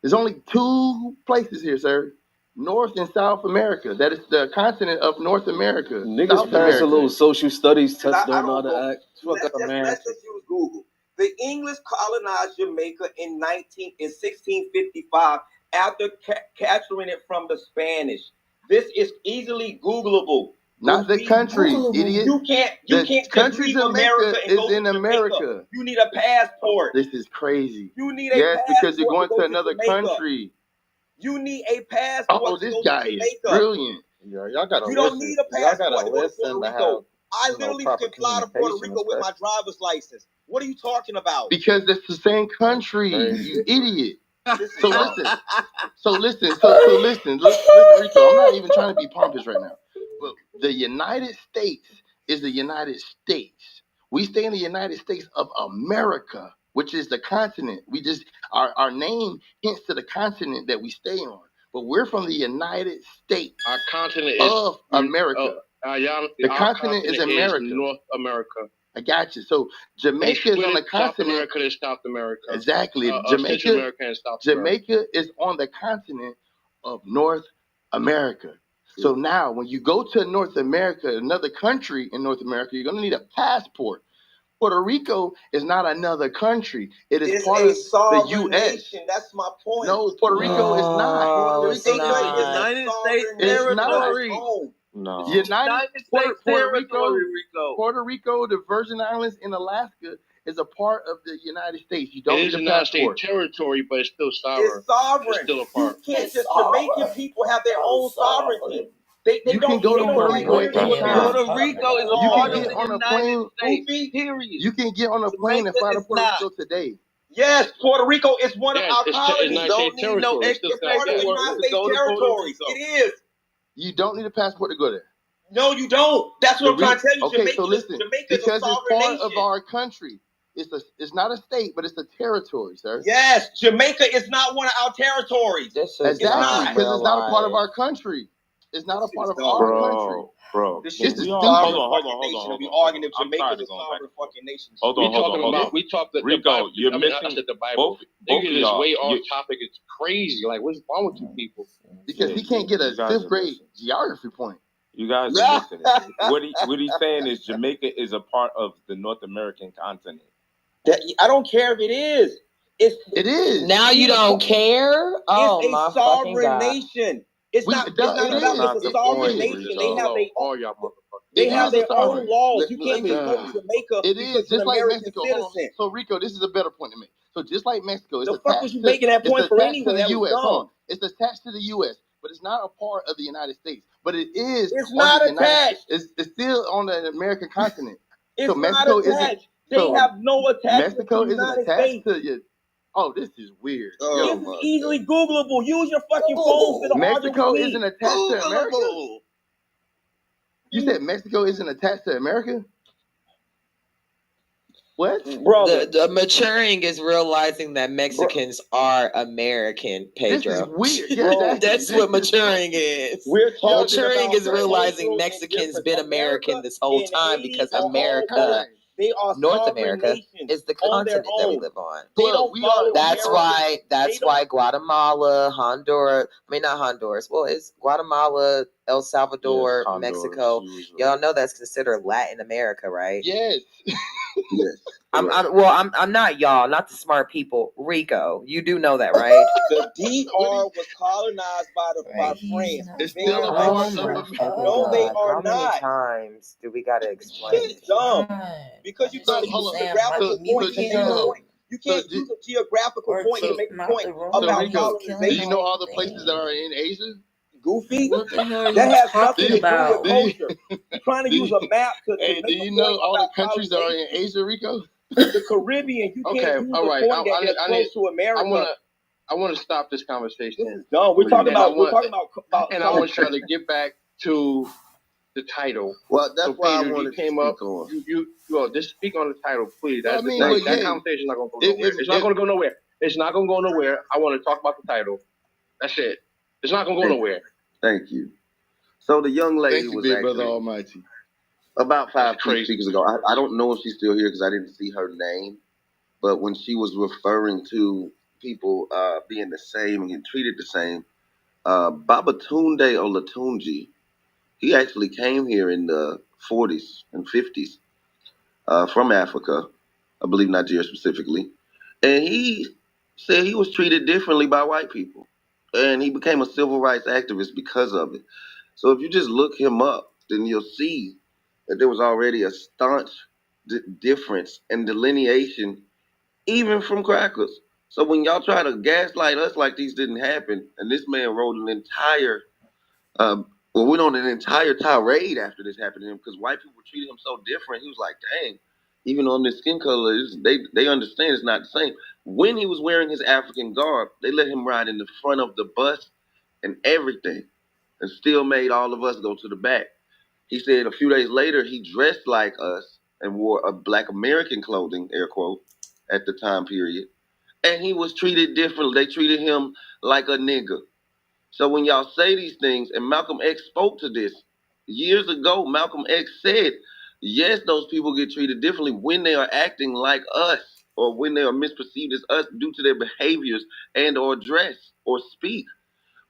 There's only 2 places here, sir. North and South America. That is the continent of North America. Niggas pass a little social studies test, don't know how to act. Let's just use Google. The English colonized Jamaica in 1655 after capturing it from the Spanish. This is easily Googleable. Not the country, idiot. You can't country Jamaica is in America. You need a passport. This is crazy. You need a passport. Yes, because you're going to another country. You need a passport. Oh, this guy is brilliant. Yeah, y'all gotta you don't need a passport to go to Puerto Rico. I literally can fly to Puerto Rico with my driver's license. What are you talking about? Because it's the same country, you idiot. So listen, Rico. I'm not even trying to be pompous right now. But the United States is the United States. We stay in the United States of America, which is the continent. We just our name hints to the continent that we stay on. But we're from the United States. Our continent of America. The continent is America. North America. I got you. So Jamaica is on the continent. South America is South America. Exactly. Central America and South America. Jamaica is on the continent of North America. So now when you go to North America, another country in North America, you're going to need a passport. Puerto Rico is not another country. It's part of the U.S. Nation. That's my point. No, Puerto Rico is not. Puerto Rico is United States territory. No. United States territory, Puerto Rico, the Virgin Islands, and Alaska is a part of the United States. You don't need a United passport. States territory, but it's still sovereign. It's sovereign. It's still a part. You can't just Jamaican people have their own sovereignty. They you can go to Puerto Rico anytime. Puerto Rico is a part of the United States. Period. You can get on a plane and fly to Puerto Rico today. Yes, Puerto Rico is one of our colonies. Don't need no extra part of the United States territories. It is. You don't need a passport to go there. No, you don't. That's what I'm trying to tell you. Okay, Jamaica, so listen, Jamaica's because a it's part nation. of our country. It's not a state, but it's a territory, sir. Yes, Jamaica is not one of our territories. Exactly, because it's not a part of our country. It's not a part of our country. Bro, this is hold on. We arguing if Jamaica is a sovereign fucking nation. Hold on. We talked the Rico, Bible. you're missing the Bible. Both Nigga of is y'all. way off topic. It's crazy. Like, what's wrong with you people? Because he can't get a 5th grade geography point. You guys are missing it. What he's saying is Jamaica is a part of the North American continent. I don't care if it is. It is. Now you don't care? Oh, it's my a sovereign God. nation. It's not about it's a sovereign nation. They have their own. They have their own laws. You can't just go to Jamaica. It is just like Mexico. So Rico, this is a better point to make. So just like Mexico, it's the fuck was you making that point for anyway? That was dumb. It's attached to the U.S., but it's not a part of the United States. But it is. It's not attached. It's still on the American continent. It's so Mexico not attached. They have no attachment Mexico to the isn't United attached States. to you. Oh, this is weird. This is easily Googleable. Use your fucking phones to Mexico isn't attached to America. You said Mexico isn't attached to America? What? Brother. The maturing is realizing that Mexicans are American, Pedro. This is weird. That's what maturing is. We're talking Maturing about is realizing cultural Mexicans indifference. been American this whole and time Haiti because are all America, black. They are North sovereign America, nations is the on their continent that we own. live on. They don't follow That's America. why Guatemala, Honduras, not Honduras. Well, it's Guatemala, El Salvador, Yes, Honduras, Mexico. usually. Y'all know that's considered Latin America, right? Yes. Yes. I'm not y'all, not the smart people. Rico, you do know that, right? The DR was colonized by France. It's still a part of America. No, they are How many not. times do we gotta explain Shit, this? dumb. Because you try to use a geographical point to make a point. You can't use a geographical point to make a point about Rico, colonization. do you know all the places that are in Asia? Goofy. What the hell are you That has talking nothing to do about? with culture. You're trying to use a map to Hey, make do a you point know all the about countries that are in colonization. Asia, Rico? The Caribbean, you can't use the point that they're close to America. I want to stop this conversation. No, we're talking about and I want y'all to get back to the title. Well, that's why Pedro, I wanted you came to up. speak on. You just speak on the title, please. That conversation is not going to go nowhere. It's not going to go nowhere. It's not going to go nowhere. I want to talk about the title. That's it. It's not going to go nowhere. Thank you. So the young lady was big actually brother Almighty. about 5 speakers ago. I don't know if she's still here because I didn't see her name. But when she was referring to people being the same and getting treated the same, Babatunde Olatunji, he actually came here in the 40s and 50s from Africa, I believe Nigeria specifically. And he said he was treated differently by white people. And he became a civil rights activist because of it. So if you just look him up, then you'll see that there was already a staunch difference and delineation, even from crackers. So when y'all try to gaslight us like these didn't happen, and this man wrote an entire, went on an entire tirade after this happened to him because white people treated him so different. He was like, dang, even on this skin color, they understand it's not the same. When he was wearing his African garb, they let him ride in the front of the bus and everything, and still made all of us go to the back. He said a few days later, he dressed like us and wore a Black American clothing, air quote, at the time period. And he was treated differently. They treated him like a nigger. So when y'all say these things, and Malcolm X spoke to this years ago, Malcolm X said, yes, those people get treated differently when they are acting like us or when they are misperceived as us due to their behaviors and or dress or speak.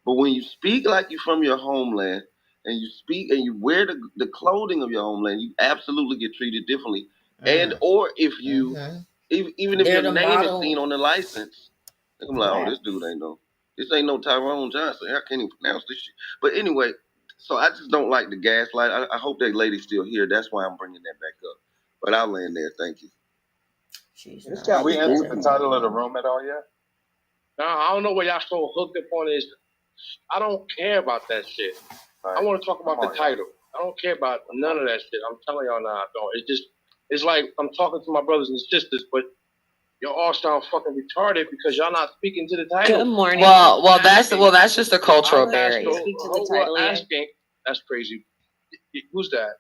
But when you speak like you're from your homeland and you speak and you wear the clothing of your homeland, you absolutely get treated differently. And or if you, even if your name is seen on the license, I'm like, oh, this dude this ain't no Tyrone Johnson. I can't even pronounce this shit. But anyway, so I just don't like the gaslight. I hope that lady's still here. That's why I'm bringing that back up. But I'll land there. Thank you. Have we answered the title of the room at all yet? No, I don't know where y'all so hooked up on this. I don't care about that shit. Right. I want to talk about the title. I don't care about none of that shit. I'm telling y'all now, I don't. It's like I'm talking to my brothers and sisters, but y'all all sound fucking retarded because y'all not speaking to the title. Good morning. Well, that's just a cultural barrier. Speak to the title. Asking. That's crazy. Who's that?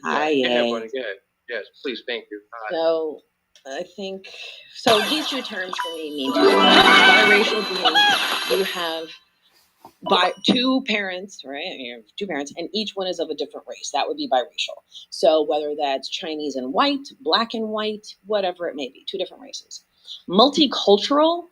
Hi, Go ahead, buddy. Go ahead. Yes, please. Thank you. Hi. So I think these two terms for me mean two different things. Biracial being you have two parents, right? You have two parents, and each one is of a different race. That would be biracial. So whether that's Chinese and white, black and white, whatever it may be, two different races. Multicultural,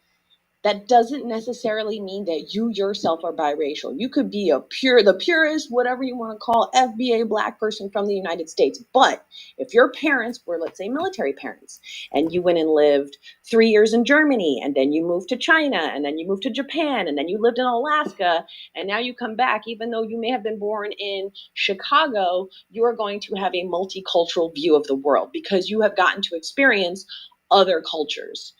that doesn't necessarily mean that you yourself are biracial. You could be the purest, whatever you want to call, FBA black person from the United States. But if your parents were, let's say, military parents, and you went and lived 3 years in Germany, and then you moved to China, and then you moved to Japan, and then you lived in Alaska, and now you come back, even though you may have been born in Chicago, you are going to have a multicultural view of the world because you have gotten to experience other cultures.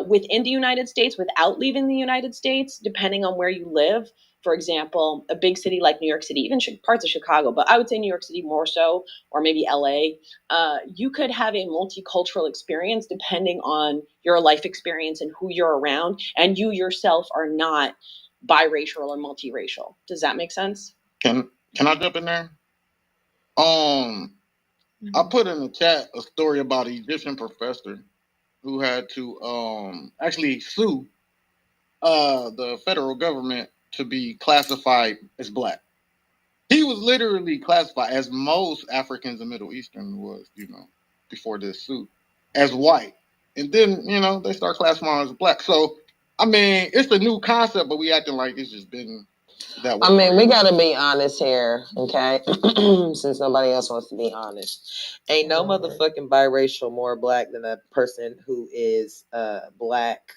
Within the United States, without leaving the United States, depending on where you live. For example, a big city like New York City, even parts of Chicago, but I would say New York City more so, or maybe LA, you could have a multicultural experience depending on your life experience and who you're around, and you yourself are not biracial or multiracial. Does that make sense? Can I jump in there? I put in the chat a story about an Egyptian professor who had to actually sue the federal government to be classified as black. He was literally classified, as most Africans and Middle Eastern was, before this suit, as white. And then, they start classifying as black. So, I mean, it's a new concept, but we acting like it's just been that way. I mean, we gotta be honest here, okay? Since nobody else wants to be honest. Ain't no motherfucking biracial more black than a person who is black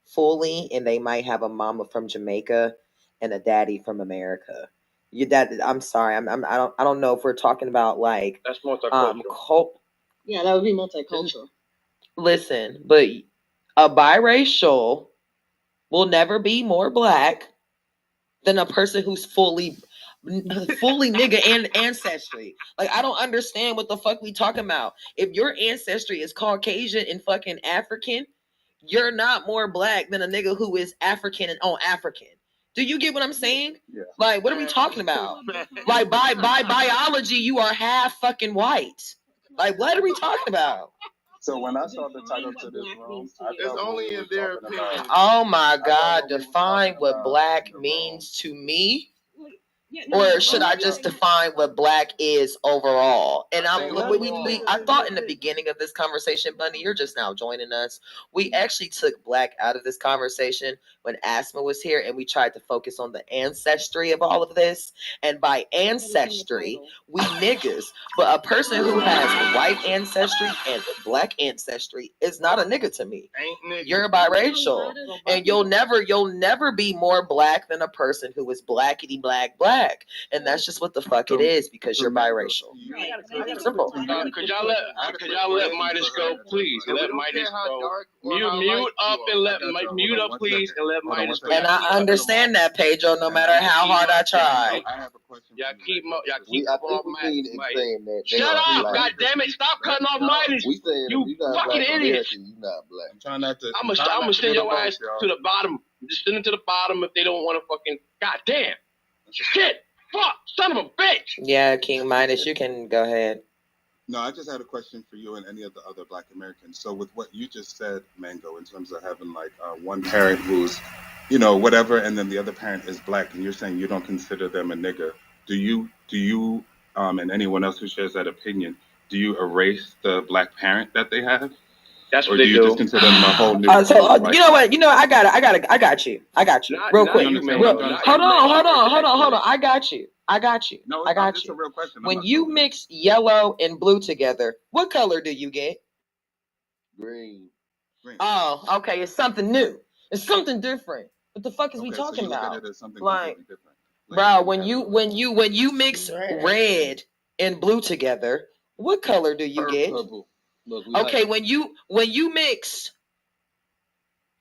fully, and they might have a mama from Jamaica and a daddy from America. I'm sorry, I don't know if we're talking about like that's multicultural. Yeah, that would be multicultural. Listen, but a biracial will never be more black than a person who's fully nigga and ancestry. Like, I don't understand what the fuck we talking about. If your ancestry is Caucasian and fucking African, you're not more black than a nigga who is African and African. Do you get what I'm saying? Yeah. Like, what are we talking about? Like, by biology, you are half fucking white. Like, what are we talking about? So when I saw the title to this room, it's only in their opinion. Oh my God, define what black means to me. Or should I just define what black is overall? And I thought in the beginning of this conversation, Bunny, you're just now joining us. We actually took black out of this conversation when Asma was here, and we tried to focus on the ancestry of all of this. And by ancestry, we niggas. But a person who has white ancestry and black ancestry is not a nigga to me. You're biracial, and you'll never be more black than a person who is blackity black. And that's just what the fuck it is, because you're biracial. Simple. Could y'all let Midas go, please? Let Midas go. Mute up, please, and let Midas go. And I understand that, Pedro, no matter how hard I try. I have a question. Y'all keep up on Midas. Shut up! God damn it! Stop cutting off Midas. We saying you fucking idiot. You not black. I'm trying not to. I'm gonna send your ass to the bottom. Just send it to the bottom if they don't want to fucking. God damn. Shit! Fuck! Son of a bitch! Yeah, King Midas, you can go ahead. No, I just had a question for you and any of the other Black Americans. So with what you just said, Mango, in terms of having like one parent who's, whatever, and then the other parent is black, and you're saying you don't consider them a nigga. Do you, and anyone else who shares that opinion, do you erase the black parent that they have? That's what or they do you just consider them a whole new? You know what? I got you. Real quick. Hold on. I got you. No, I got it's you. a real question. When you mix yellow and blue together, what color do you get? Green. Oh, okay. It's something new. It's something different. What the fuck is we talking about? Like, bro, when you mix red and blue together, what color do you get? Purple. Look, okay, when you mix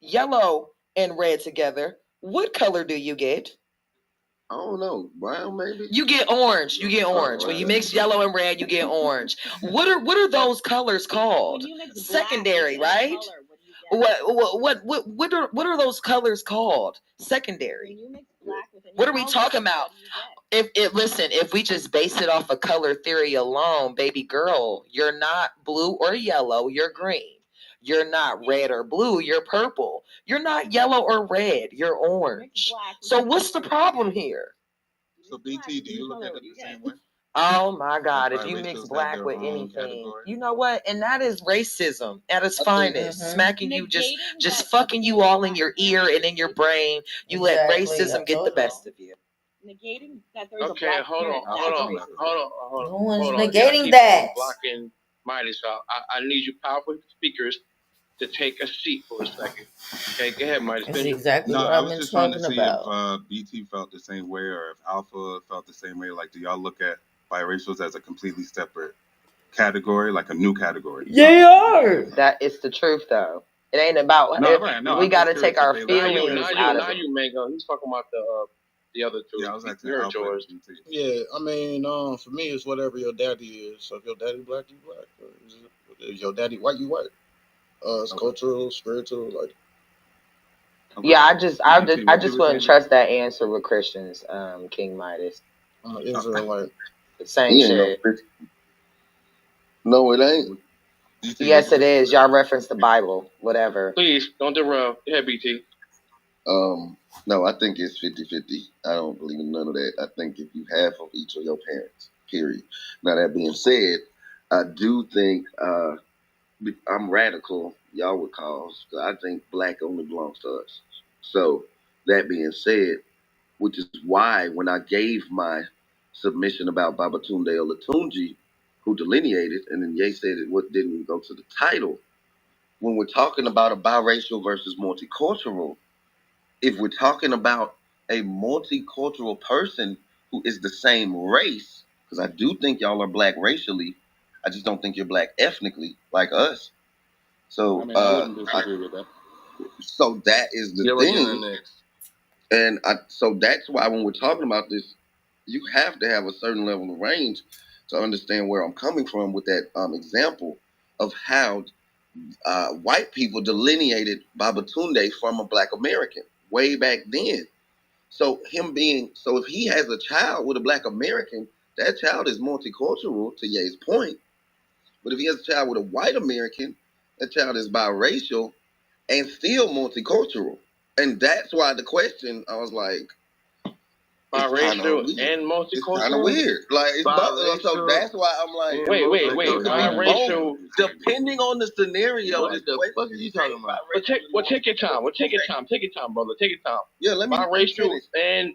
yellow and red together, what color do you get? I don't know. Brown, maybe. You get orange. When you mix yellow and red, you get orange. What are those colors called? Secondary, right? What are those colors called? Secondary. What are we talking about? If we just base it off of color theory alone, baby girl, you're not blue or yellow, you're green. You're not red or blue, you're purple. You're not yellow or red, you're orange. So what's the problem here? So BT, do you look at it the same way? Oh my God, if you mix black with anything, you know what? And that is racism at its finest. Smacking you, just fucking you all in your ear and in your brain. You let racism get the best of you. Negating that there's okay, a black hold on. No one's negating that. Blocking Midas out. I need you powerful speakers to take a seat for a second. Okay, go ahead, Midas. That's exactly what I've been talking about. If BT felt the same way, or if Alpha felt the same way. Like, do y'all look at biracials as a completely separate category, like a new category? They are. That is the truth, though. It ain't about. We got to take our feelings out of it. Now you, Mango. He's talking about the other two. Yeah, I was actually yours. Yeah, I mean, for me, it's whatever your daddy is. So if your daddy black, you black. If your daddy white, you white. It's cultural, spiritual, like. Okay. Yeah, I just wouldn't trust that answer with Christians, King Midas. Israelite. Same shit. No, it ain't. Yes, it is. Y'all reference the Bible, whatever. Please don't derail. Yeah, BT. No, I think it's 50-50. I don't believe in none of that. I think if you have of each of your parents, period. Now, that being said, I do think I'm radical, y'all would call. I think black only belongs to us. So, that being said, which is why when I gave my submission about Babatunde Olatunji, who delineated, and then Ye said it didn't go to the title, when we're talking about a biracial versus multicultural, if we're talking about a multicultural person who is the same race, because I do think y'all are black racially, I just don't think you're black ethnically like us. So I wouldn't disagree with that. So that is the thing. And so that's why when we're talking about this, you have to have a certain level of range to understand where I'm coming from with that example of how white people delineated Babatunde from a black American way back then. So if he has a child with a black American, that child is multicultural, to Ye's point. But if he has a child with a white American, that child is biracial and still multicultural. And that's why the question, I was like, biracial and multicultural. It's kind of weird. Like, so that's why I'm like, wait. Biracial. Depending on the scenario, what the fuck are you talking about? Well, take your time. Take your time, brother. Take your time. Yeah, let me biracial finish. And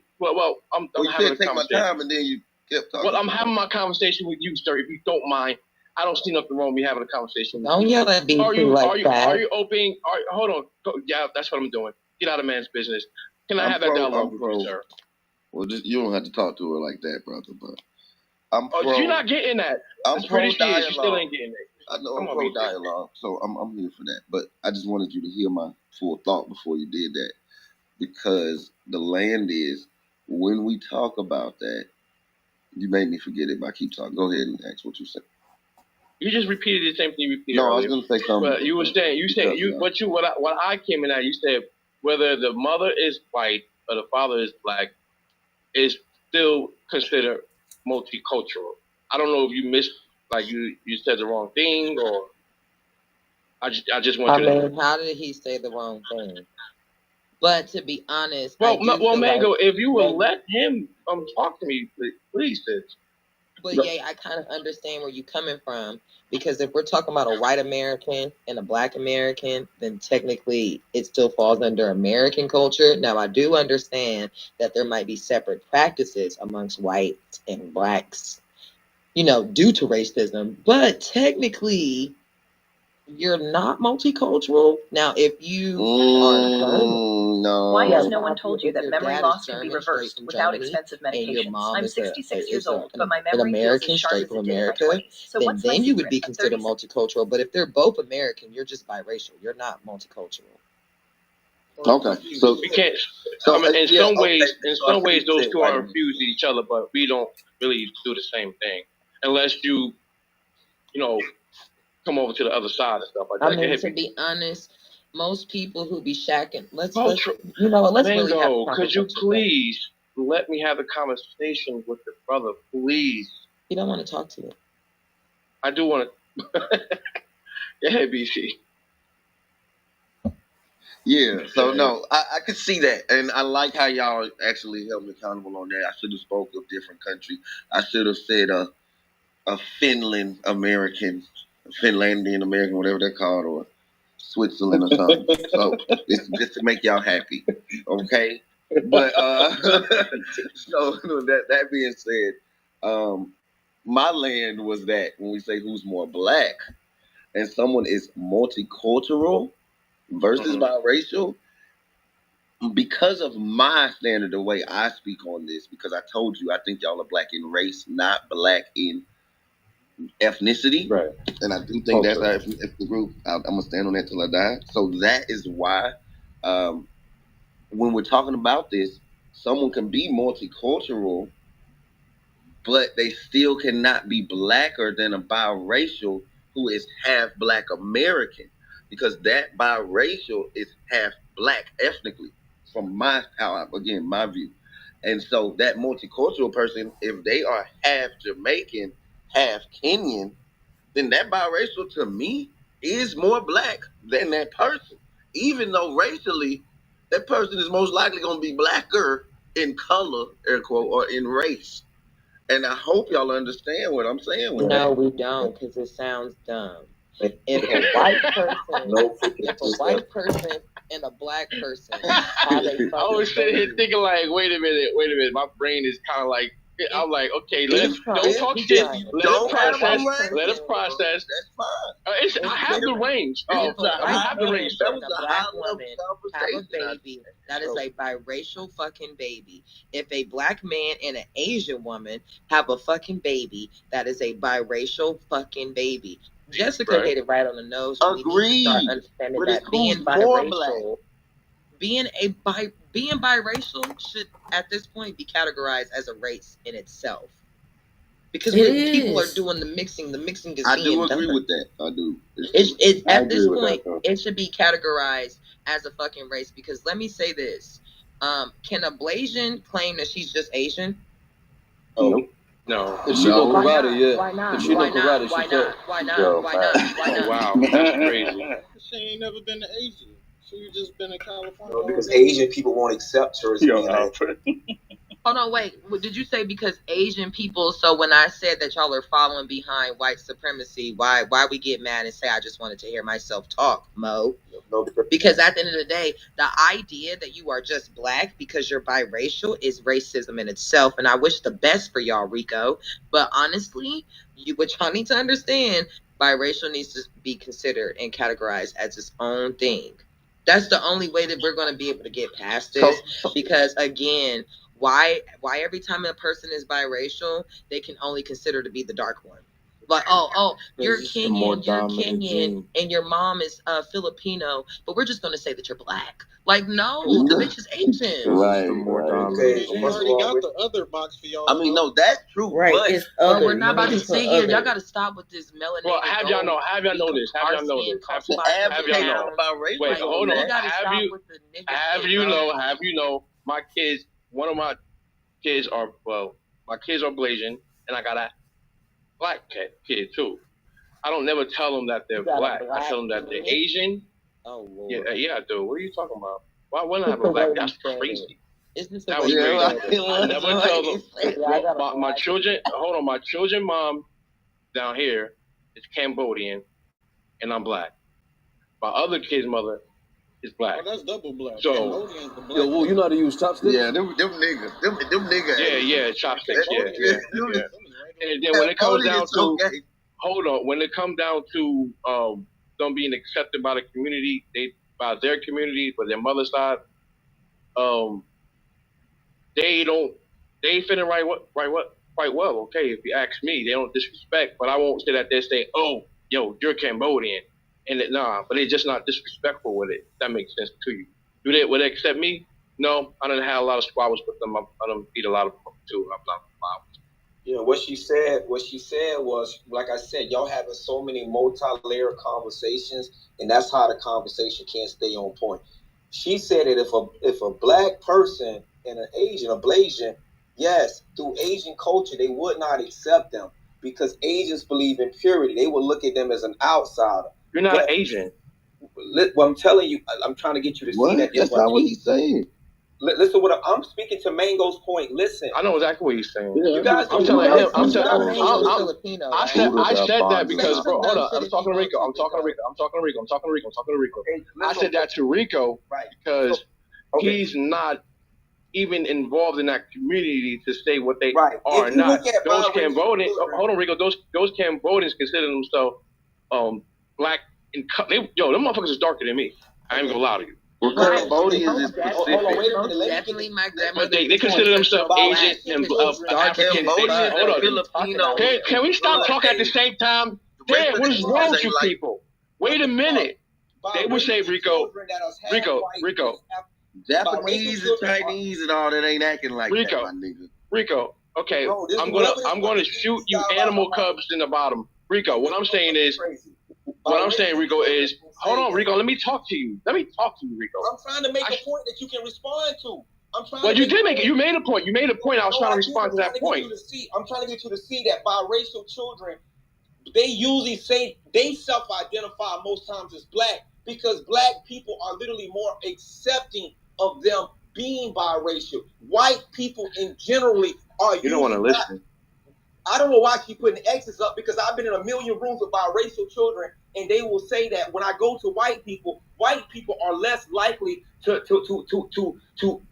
I'm having a take conversation. My time, and then you kept talking. Well, I'm having my conversation with you, sir. If you don't mind, I don't see nothing wrong with me having a conversation. Don't yell at me like that. Are you open? Hold on. Yeah, that's what I'm doing. Get out of man's business. Can I have that dialogue with you, sir? Well, you don't have to talk to her like that, brother. But you're not getting that. I'm pro dialogue. You still ain't getting it. I know I'm pro dialogue, so I'm here for that. But I just wanted you to hear my full thought before you did that, because the land is, when we talk about that, you made me forget it. But I keep talking. Go ahead and ask what you said. You just repeated the same thing you repeated. No, earlier. I was going to say something. But you were saying what I came in at. You said whether the mother is white or the father is black is still considered multicultural. I don't know if you missed, like you said the wrong thing, or I just want you to. How did he say the wrong thing? But to be honest, Mango, if you would let him talk to me, please, sis. But yeah, I kind of understand where you're coming from, because if we're talking about a white American and a black American, then technically it still falls under American culture. Now, I do understand that there might be separate practices amongst whites and blacks, due to racism, but technically you're not multicultural. Now, if you no. Why has no one told you that memory loss can be reversed without expensive medications? I'm 66 years old, but my memory American feels as sharp straight as from it did in my America, 20s. So what's my then you would secret? be considered multicultural. But if they're both American, you're just biracial. You're not multicultural. Okay, so we can't. In some ways, those two are infused with each other, but we don't really do the same thing unless you come over to the other side and stuff like that. I mean, to be honest, most people who be shacking, let's Mango, really have a could you please let me have a conversation with the brother, please? You don't want to talk to me. I do want to. Yeah, BC. Yeah, so no, I could see that, and I like how y'all actually held me accountable on that. I should have spoke of different country. I should have said a Finlandian American, whatever they're called, or Switzerland or something. So it's just to make y'all happy, okay? But so that being said, my land was that when we say who's more black, and someone is multicultural versus biracial, because of my standard, the way I speak on this, because I told you I think y'all are black in race, not black in ethnicity, right? And I do think that's our ethnic group. I'm gonna stand on that till I die. So that is why, when we're talking about this, someone can be multicultural, but they still cannot be blacker than a biracial who is half black American, because that biracial is half black ethnically, from my view. And so that multicultural person, if they are half Jamaican, half Kenyan, then that biracial to me is more black than that person. Even though racially, that person is most likely going to be blacker in color, air quote, or in race. And I hope y'all understand what I'm saying with that. No, we don't, because it sounds dumb. If a white person and a black person have a I was sitting here thinking like, wait a minute. My brain is kind of like, I'm like, okay, don't talk shit. Let it process. That's fine. I have the range. I have the range. That was a black woman have a baby. That is a biracial fucking baby. If a black man and an Asian woman have a fucking baby, that is a biracial fucking baby. Jessica hit it right on the nose. Agreed. We need to start understanding that being biracial, being biracial should at this point be categorized as a race in itself. Because when people are doing the mixing is being done. I do agree with that. I do. At this point, it should be categorized as a fucking race. Because let me say this: can a Blasian claim that she's just Asian? Oh. No. If she don't karate, yeah. Why not? If she don't karate, she can't. Why not? Oh, wow. That's crazy. She ain't never been to Asia. She just been in California. No, because Asian people won't accept her as being Hold on, wait. Did you say because Asian people? So when I said that y'all are following behind white supremacy, why we get mad and say I just wanted to hear myself talk, Mo? No, because at the end of the day, the idea that you are just black because you're biracial is racism in itself. And I wish the best for y'all, Rico. But honestly, what y'all need to understand, biracial needs to be considered and categorized as its own thing. That's the only way that we're going to be able to get past this. Because again, why every time a person is biracial, they can only consider to be the dark one. Like, you're Kenyan, and your mom is Filipino, but we're just going to say that you're black. Like, no, the bitch is Asian. Right. Okay, she already got the other box for y'all. I mean, no, that's true. Right. But we're not about to sit here. Y'all got to stop with this melanin. Well, have y'all know this? Wait, hold on. Have you know? My kids. One of my kids are Blasian, and I got a black kid too. I don't never tell them that they're black. I tell them that they're Asian. Oh Lord. Yeah, I do. What are you talking about? Why wouldn't I have a black? That's crazy. That was crazy. I never tell them. My children. Hold on. My children mom down here is Cambodian, and I'm black. My other kid's mother is black. Oh, that's double black. So, yo, you know how to use chopsticks? Yeah, them niggas. Them niggas. Yeah, chopsticks. Yeah. And then when it comes down to, when it comes down to them being accepted by the community, by their community, for their mother's side, they fit in quite well. Okay, if you ask me, they don't disrespect, but I won't say that they say, oh, yo, you're Cambodian. And but they're just not disrespectful with it. That makes sense to you. Would they accept me? No, I done had a lot of squabbles with them. I done beat a lot of them too. I'm not squabbles. Yeah, what she said was, like I said, y'all having so many multi-layered conversations, and that's how the conversation can't stay on point. She said that if a black person and an Asian, a Blasian, yes, through Asian culture, they would not accept them because Asians believe in purity. They would look at them as an outsider. You're not Asian. Well, I'm telling you, I'm trying to get you to see that. That's not what he's saying. Listen, I'm speaking to Mango's point. Listen, I know exactly what he's saying. You guys, I'm telling him. I said Filipino, that because, bro, hold on. I'm talking to Rico. I said that to Rico because he's not even involved in that community to say what they are not. Those Cambodians. Hold on, Rico. Those Cambodians consider themselves black. Them motherfuckers is darker than me. I ain't gonna lie to you. Well, Cambodians is specific. Definitely my grandmother. But they consider themselves Asian and African. Hold on. Can we stop talking at the same time? Damn, what is wrong with you people? Wait a minute. They would say, Rico. Japanese and Chinese and all that ain't acting like that, my nigga. Rico, okay, I'm gonna shoot you animal cubs in the bottom. Rico, what I'm saying, Rico, is hold on, Rico. Let me talk to you, Rico. I'm trying to make a point that you can respond to. You did make it. You made a point. I was trying to respond to that point. I'm trying to get you to see that biracial children they usually say they self-identify most times as black because black people are literally more accepting of them being biracial. White people in generally are You don't want to listen. I don't know why she putting X's up because I've been in a million rooms with biracial children, and they will say that when I go to white people are less likely to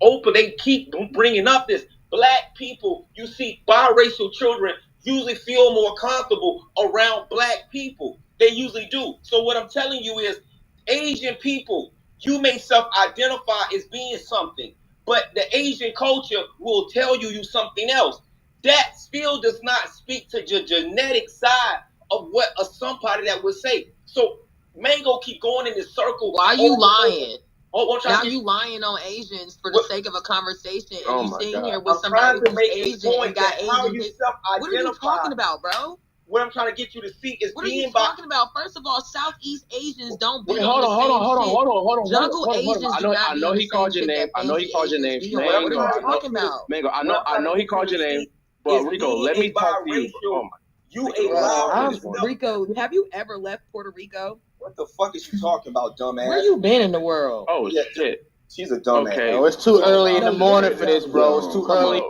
open. They keep bringing up this. Black people, you see, biracial children usually feel more comfortable around black people. They usually do. So what I'm telling you is, Asian people, you may self-identify as being something, but the Asian culture will tell you something else. That still does not speak to the genetic side of what somebody that would say. So Mango keep going in this circle. Why are you lying? Now you lying on Asians for the sake of a conversation, and you sitting here with I'm somebody trying to make who's a Asian point and got that how Asian. you self-identify. What are you talking about, bro? What I'm trying to get you to see is what are you talking about? First of all, Southeast Asians don't be hold on. Jungle Asians do not I know he called your name. I know he called your name. What are you talking about? Mango, I know he called your name. But Rico, let me talk to you. Oh my. Rico, have you ever left Puerto Rico? What the fuck is you talking about, dumbass? Where you been in the world? Oh shit. She's a dumbass. Okay. No, it's too early in the morning for this, bro. It's too early.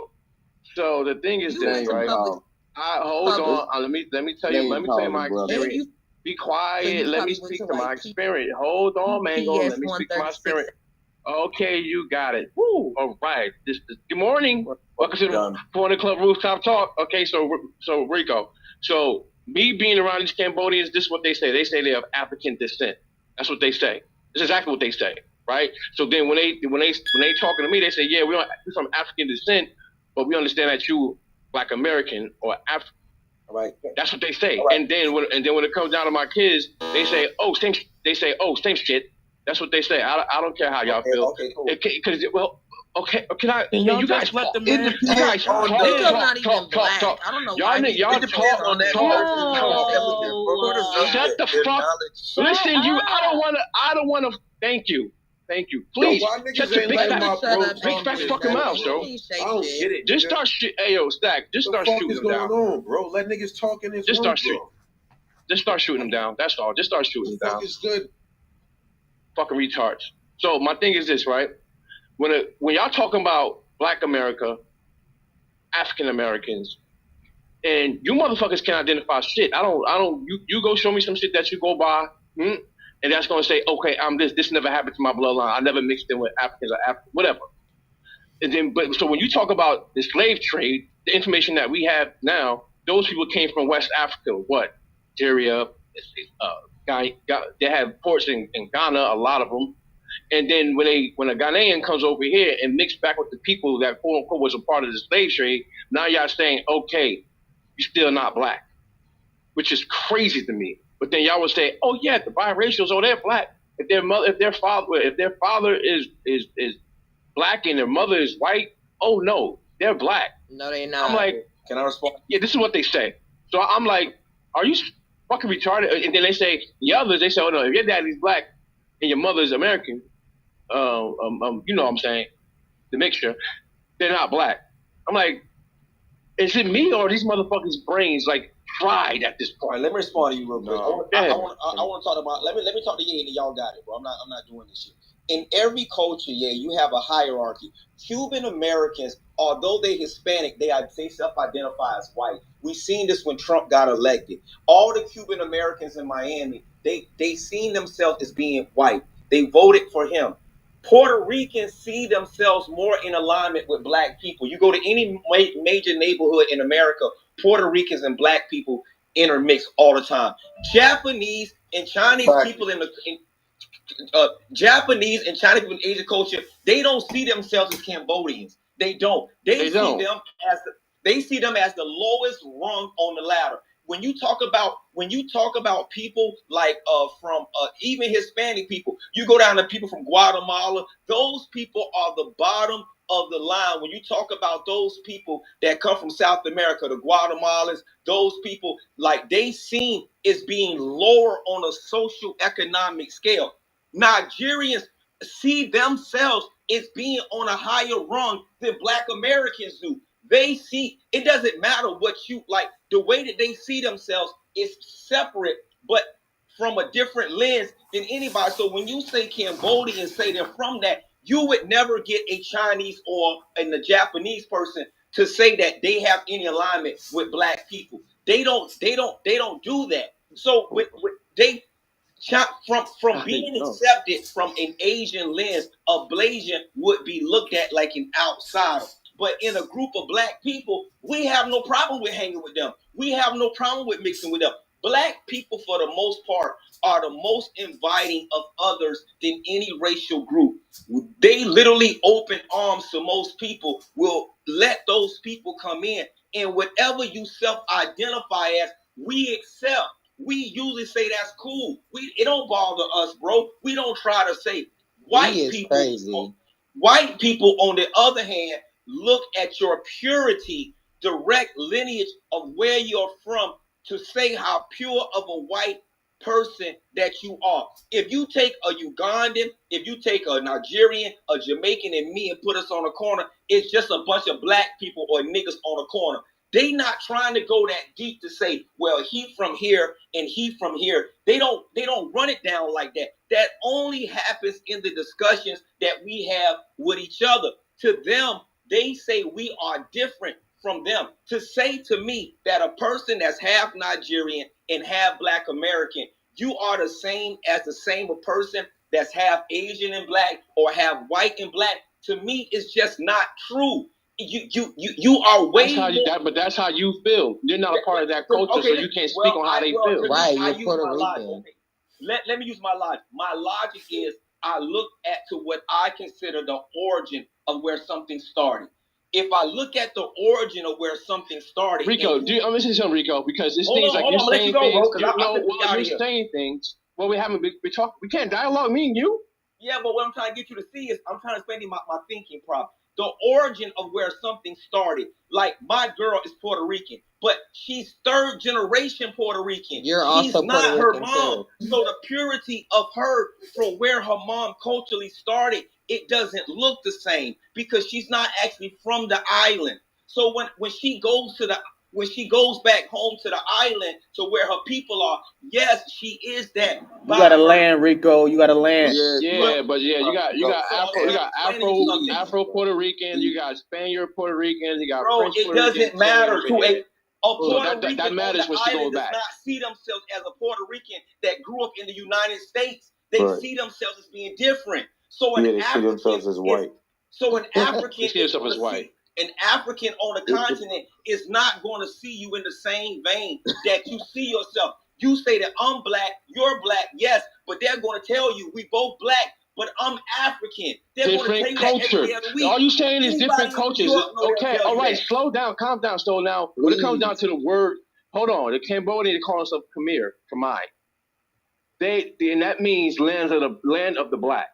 So the thing is this, right? Hold on. Let me tell you my experience. Be quiet. Let me speak to my experience. Hold on, Mango. Let me speak to my experience. Okay, you got it. Woo. All right. Good morning. Welcome to the Corner Club Rooftop Talk. Okay, so Rico. So me being around these Cambodians, this is what they say. They say they have African descent. That's what they say. This is exactly what they say, right? So then when they talking to me, they say, yeah, we're from African descent, but we understand that you Black American or African. Right. That's what they say. Right. And then when it comes down to my kids, they say, same shit. That's what they say. I don't care how y'all feel. Okay, cool. Because can I? Can you guys let the man? You guys talk. I don't know why. Y'all talk on that. Shut the fuck. Listen, I don't wanna. Thank you. Please, shut your big fat fucking mouth, bro. I don't get it. Just start shit. Hey, yo, Stack. Just start shooting them down. What's going on, bro? Let niggas talk in this room, Just start shooting them down. That's all. Just start shooting them down. It's good. Fucking retards. So my thing is this, right? When y'all talking about Black America, African Americans, and you motherfuckers can't identify shit. I don't. You go show me some shit that you go by, and that's gonna say, okay, I'm this. This never happened to my bloodline. I never mixed in with Africans or whatever. And then, so when you talk about the slave trade, the information that we have now, those people came from West Africa. What? Nigeria. They have ports in Ghana, a lot of them. And then when a Ghanaian comes over here and mixed back with the people that quote unquote was a part of the slave trade, now y'all saying, okay, you're still not Black, which is crazy to me. But then y'all would say, oh yeah, the biracials, oh they're Black. If their father is Black and their mother is white, oh no, they're Black. No, they're not. I'm like, can I respond? Yeah, this is what they say. So I'm like, are you fucking retarded? And then they say the others, they say, oh no, if your daddy's Black and your mother's American, you know what I'm saying, the mixture, they're not Black. I'm like, is it me or are these motherfuckers' brains like fried at this point? All right, let me respond to you real quick. No. I want to talk about. Let me talk to you, and y'all got it, bro. I'm not doing this shit. In every culture, you have a hierarchy. Cuban Americans, although they Hispanic, they self-identify as white. We've seen this when Trump got elected. All the Cuban Americans in Miami, they seen themselves as being white. They voted for him. Puerto Ricans see themselves more in alignment with Black people. You go to any major neighborhood in America, Puerto Ricans and Black people intermix all the time. Japanese and Chinese people in Japanese and Chinese people in Asian culture, they don't see themselves as Cambodians. They don't. They see them as the lowest rung on the ladder. When you talk about people like from even Hispanic people, you go down to people from Guatemala, those people are the bottom of the line. When you talk about those people that come from South America, the Guatemalans, those people, like they seen as being lower on a social economic scale. Nigerians see themselves as being on a higher rung than Black Americans do. They see, it doesn't matter what you like, the way that they see themselves is separate, but from a different lens than anybody. So when you say Cambodia and say they're from that, you would never get a Chinese or a Japanese person to say that they have any alignment with black people. They don't do that. So they from being accepted from an Asian lens, a Blasian would be looked at like an outsider. But in a group of black people, we have no problem with hanging with them. We have no problem with mixing with them. Black people, for the most part, are the most inviting of others than any racial group. They literally open arms to most people, will let those people come in. And whatever you self-identify as, we accept. We usually say that's cool. It don't bother us, bro. We don't try to say white people. Crazy. White people, on the other hand, look at your purity, direct lineage of where you're from, to say how pure of a white person that you are. If you take a Ugandan, if you take a Nigerian, a Jamaican, and me and put us on a corner, it's just a bunch of black people or niggas on a corner. They not trying to go that deep to say, well, he from here and he from here. They don't run it down like that. That only happens in the discussions that we have with each other. To them, they say we are different from them. To say to me that a person that's half Nigerian and half Black American, you are the same as the same person that's half Asian and black or half white and black, to me, it's just not true. You are way but that's how you feel. You're not a part of that culture, so you can't speak on how they feel. Right, you're Puerto Rican. Let me use my logic. My logic is I look at to what I consider the origin of where something started. If I look at the origin of where something started, Rico, I'm listening to something, Rico, because this thing's like you're saying things. You're saying things. Well, we can't dialogue, me and you. Yeah, but what I'm trying to get you to see is I'm trying to explain my thinking problem. The origin of where something started. Like, my girl is Puerto Rican, but she's third generation Puerto Rican. She's not her mom. So the purity of her from where her mom culturally started, it doesn't look the same because she's not actually from the island. So when she goes back home to the island, to where her people are, yes, she is that. You gotta land, Rico. You gotta land. You got Afro Puerto Rican, you got Spaniard Puerto Rican, you got French Puerto Rican. It doesn't matter to a Puerto Rican that matters on the island does not see themselves as a Puerto Rican that grew up in the United States. They see themselves as being different. So they see themselves as white. So an African see themselves as white. An African on the continent is not going to see you in the same vein that you see yourself. You say that I'm black, you're black, yes, but they're going to tell you we both black, but I'm African. They're different culture. All you saying is different cultures. Okay, all right, slow down, calm down. So now, when it comes down to the word, hold on, the Cambodian, they call themselves Khmer. And that means land of the blacks.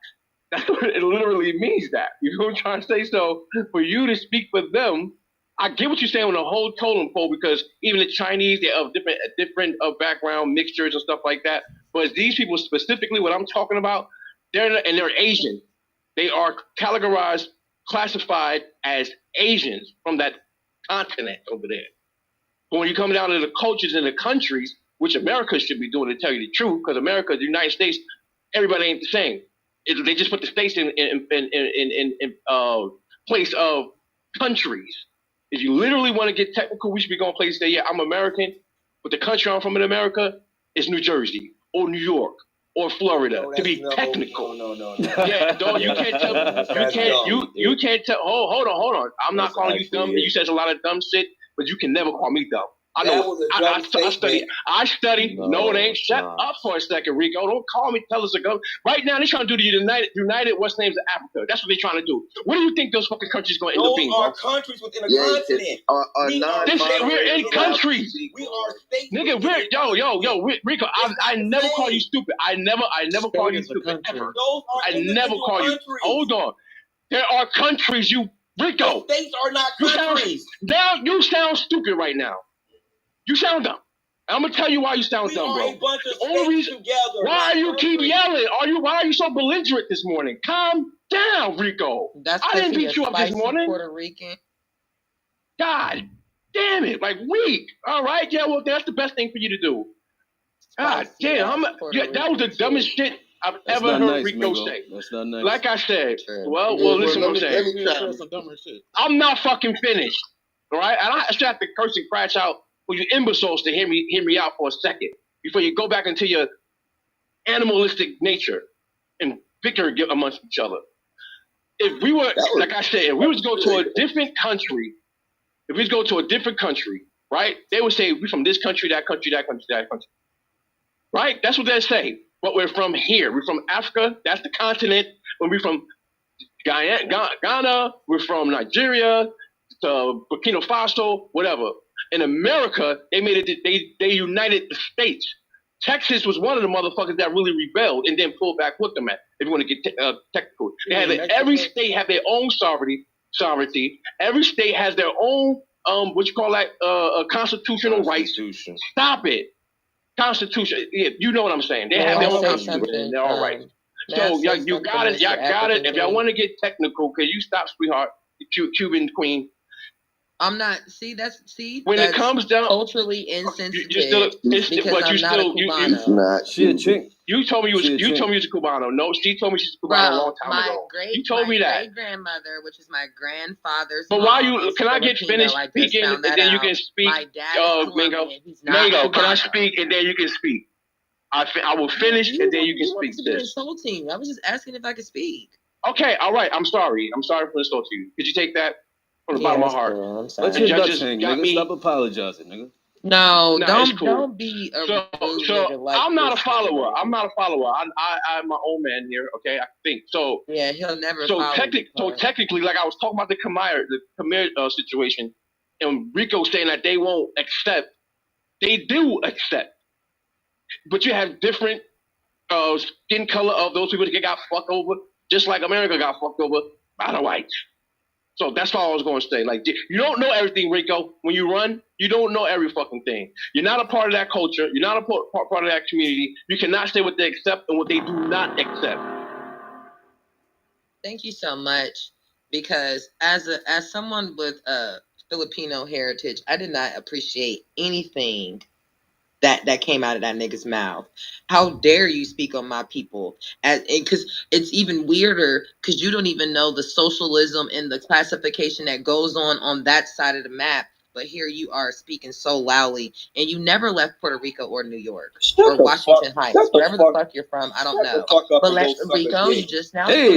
That's what it literally means. That, you know what I'm trying to say? So for you to speak for them, I get what you're saying on the whole totem pole, because even the Chinese, they're of different background mixtures and stuff like that. But these people specifically, what I'm talking about, they're Asian. They are categorized, classified as Asians from that continent over there. But when you come down to the cultures and the countries, which America should be doing, to tell you the truth, because America, the United States, everybody ain't the same. They just put the states in place of countries. If you literally want to get technical, we should be going places that, yeah, I'm American, but the country I'm from in America is New Jersey or New York or Florida, to be technical. No. Yeah, dog, you can't tell. You can't tell. Hold on. I'm not calling you dumb. You said a lot of dumb shit, but you can never call me dumb. I know. I study. No, it ain't. Shut up for a second, Rico. Don't call me. Tell us to go. Right now, they're trying to do the United what's names of Africa. That's what they're trying to do. What do you think those fucking countries going to end up being? Those are countries within a continent. We're in countries. We are states. Nigga, Rico. I never call you stupid. I never call you stupid ever. I never call you. Hold on. There are countries, you Rico. The states are not countries. You sound stupid right now. You sound dumb. I'm gonna tell you why you sound dumb, bro. The only reason why you keep yelling, why are you so belligerent this morning? Calm down, Rico. I didn't beat you up this morning. Puerto Rican. God damn it, like weak. All right, yeah, well, that's the best thing for you to do. God damn, that was the dumbest shit I've ever heard Rico say. That's not nice. Like I said, well, listen what I'm saying. I'm not fucking finished, all right? And I should have to curse and crash out for you imbeciles to hear me out for a second before you go back into your animalistic nature and bicker amongst each other. If we were, like I said, if we was to go to a different country, right? They would say we from this country, that country, that country, that country. Right? That's what they say. But we're from here. We're from Africa. That's the continent. When we're from Ghana, we're from Nigeria, to Burkina Faso, whatever. In America, they made it. They united the states. Texas was one of the motherfuckers that really rebelled and then pulled back with them. If you want to get technical, every state have their own sovereignty. Every state has their own constitutional rights. Stop it. Constitution. Yeah, you know what I'm saying. They have their own constitution. They're all right. So you got it. Y'all got it. If y'all want to get technical, can you stop, sweetheart? Cuban queen. I'm not. When it comes down culturally insensitive. She a chick. You told me you was a Cubano. No, she told me she's a Cubano a long time ago. You told me that. My great grandmother, which is my grandfather's. But why you? Can I get finished speaking and then you can speak? Mango. Can I speak and then you can speak? I will finish and then you can speak. Insulting. I was just asking if I could speak. Okay, all right. I'm sorry for insulting you. Could you take that from the bottom of my heart? I'm sorry. Let your nuts hang, nigga. Stop apologizing, nigga. No, cool. Don't be a like I'm not a follower. I'm my own man here, okay? I think. So yeah, he'll never technically, like I was talking about the Khmer situation, and Rico saying that they won't accept. They do accept. But you have different skin color of those people that got fucked over, just like America got fucked over by the whites. So that's all I was going to say. Like, you don't know everything, Rico. When you run, you don't know every fucking thing. You're not a part of that culture. You're not a part of that community. You cannot say what they accept and what they do not accept. Thank you so much. Because as someone with Filipino heritage, I did not appreciate anything that came out of that nigga's mouth. How dare you speak on my people? Because it's even weirder because you don't even know the socialism and the classification that goes on that side of the map. But here you are speaking so loudly, and you never left Puerto Rico or New York or Washington Heights, wherever the fuck you're from. I don't know. But Rico, you just now. Hey!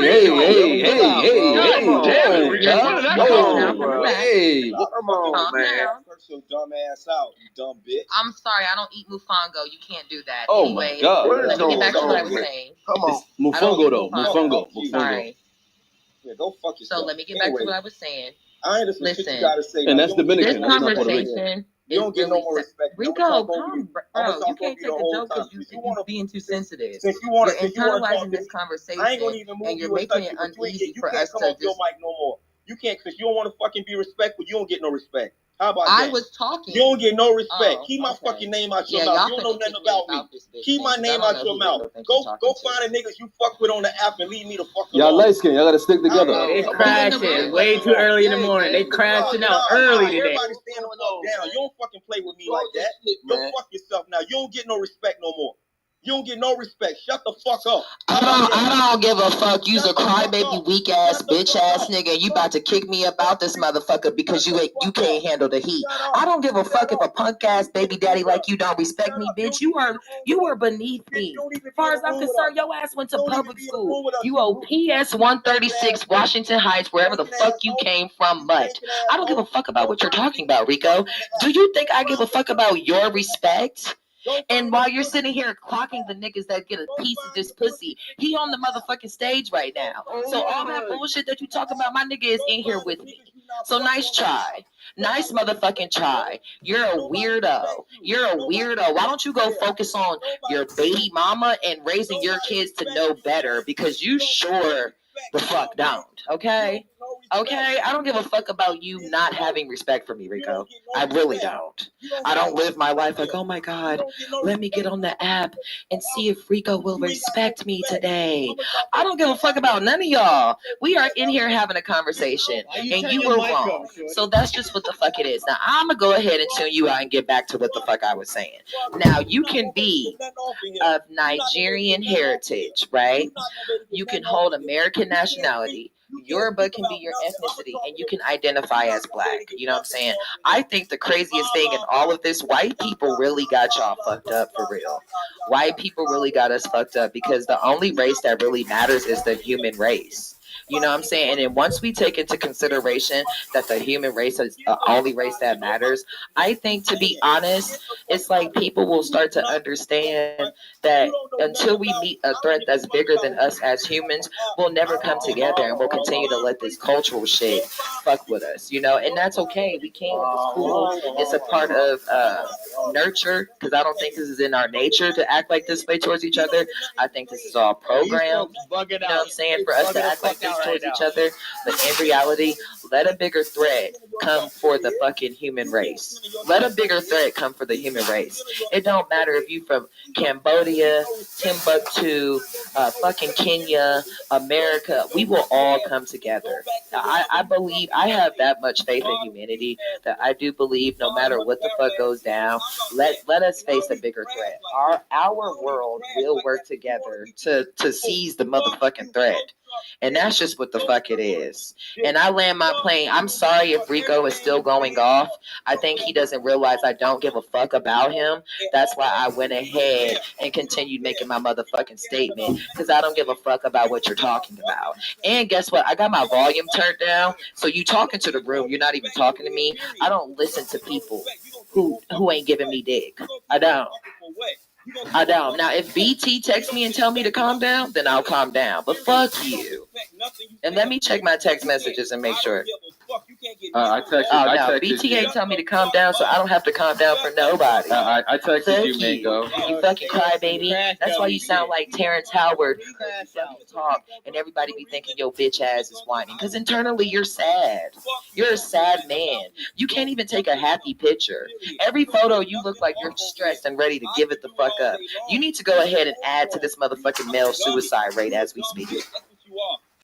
Come on, man. Curse your dumb ass out, you dumb bitch. I'm sorry, I don't eat mofongo. You can't do that. Oh anyway, my God! Let me get back to what I was saying. Come on, mofongo though. Mofongo. Sorry. Yeah, go fuck yourself. So let me get back to what I was saying. I ain't listen. Shit you gotta say. And that's Dominican. This conversation. You don't get no more respect. Rico, come, bro. You can't take a joke because you're being too sensitive. You're internalizing this conversation, and you're making it uneasy for us to just. Your mic no more. You can't because you don't want to fucking be respectful. You don't get no respect. How about that? I was talking. You don't get no respect. Keep my fucking name out your mouth. You don't know nothing about me. Keep my name out your mouth. Go find a niggas you fuck with on the app and leave me the fuck alone. Y'all light skin. Y'all gotta stick together. They crashing way too early in the morning. They crashing out early today. Everybody stand the fuck down. You don't fucking play with me like that. Go fuck yourself now. You don't get no respect no more. You don't get no respect. Shut the fuck up. I don't give a fuck. You's a crybaby, weak ass, bitch ass nigga. You about to kick me about this motherfucker because you can't handle the heat. I don't give a fuck if a punk ass baby daddy like you don't respect me, bitch. You are beneath me. As far as I'm concerned, your ass went to public school. You owe PS 136 Washington Heights, wherever the fuck you came from, much. I don't give a fuck about what you're talking about, Rico. Do you think I give a fuck about your respect? And while you're sitting here clocking the niggas that get a piece of this pussy, he on the motherfucking stage right now. So all that bullshit that you talking about, my nigga is in here with me. So nice try. Nice motherfucking try. You're a weirdo. You're a weirdo. Why don't you go focus on your baby mama and raising your kids to know better? Because you sure the fuck don't. Okay? Okay, I don't give a fuck about you not having respect for me, Rico. I really don't. I don't live my life like, oh my God, let me get on the app and see if Rico will respect me today. I don't give a fuck about none of y'all. We are in here having a conversation, and you were wrong. So that's just what the fuck it is. Now, I'm going to go ahead and tune you out and get back to what the fuck I was saying. Now, you can be of Nigerian heritage, right? You can hold American nationality. Yoruba can be your ethnicity, and you can identify as black. You know what I'm saying? I think the craziest thing in all of this, white people really got y'all fucked up for real. White people really got us fucked up because the only race that really matters is the human race. You know what I'm saying? And then once we take into consideration that the human race is the only race that matters, I think, to be honest, it's like people will start to understand that until we meet a threat that's bigger than us as humans, we'll never come together, and we'll continue to let this cultural shit fuck with us, you know? And that's okay. We came into school. It's a part of nurture, because I don't think this is in our nature to act like this way towards each other. I think this is all programmed, you know what I'm saying, for us to act like this towards each other. But in reality, let a bigger threat come for the fucking human race. Let a bigger threat come for the human race. It don't matter if you from Cambodia, Timbuktu, fucking Kenya, America. We will all come together. I believe, I have that much faith in humanity that I do believe no matter what the fuck goes down, let us face a bigger threat. Our world will work together to seize the motherfucking threat. And that's just what the fuck it is. And I land my plane. I'm sorry if Rico is still going off. I think he doesn't realize I don't give a fuck about him. That's why I went ahead and continued making my motherfucking statement, because I don't give a fuck about what you're talking about. And guess what? I got my volume turned down. So you talking to the room. You're not even talking to me. I don't listen to people who ain't giving me dick. I don't. Now, if BT texts me and tell me to calm down, then I'll calm down. But fuck you. And let me check my text messages and make sure. I texted BT ain't tell me to calm down, so I don't have to calm down for nobody. I texted you, Mango. You fucking crybaby. That's why you sound like Terrence Howard. You talk, and everybody be thinking your bitch ass is whining. Because internally, you're sad. You're a sad man. You can't even take a happy picture. Every photo, you look like you're stressed and ready to give it the fuck up. You need to go ahead and add to this motherfucking male suicide rate as we speak. You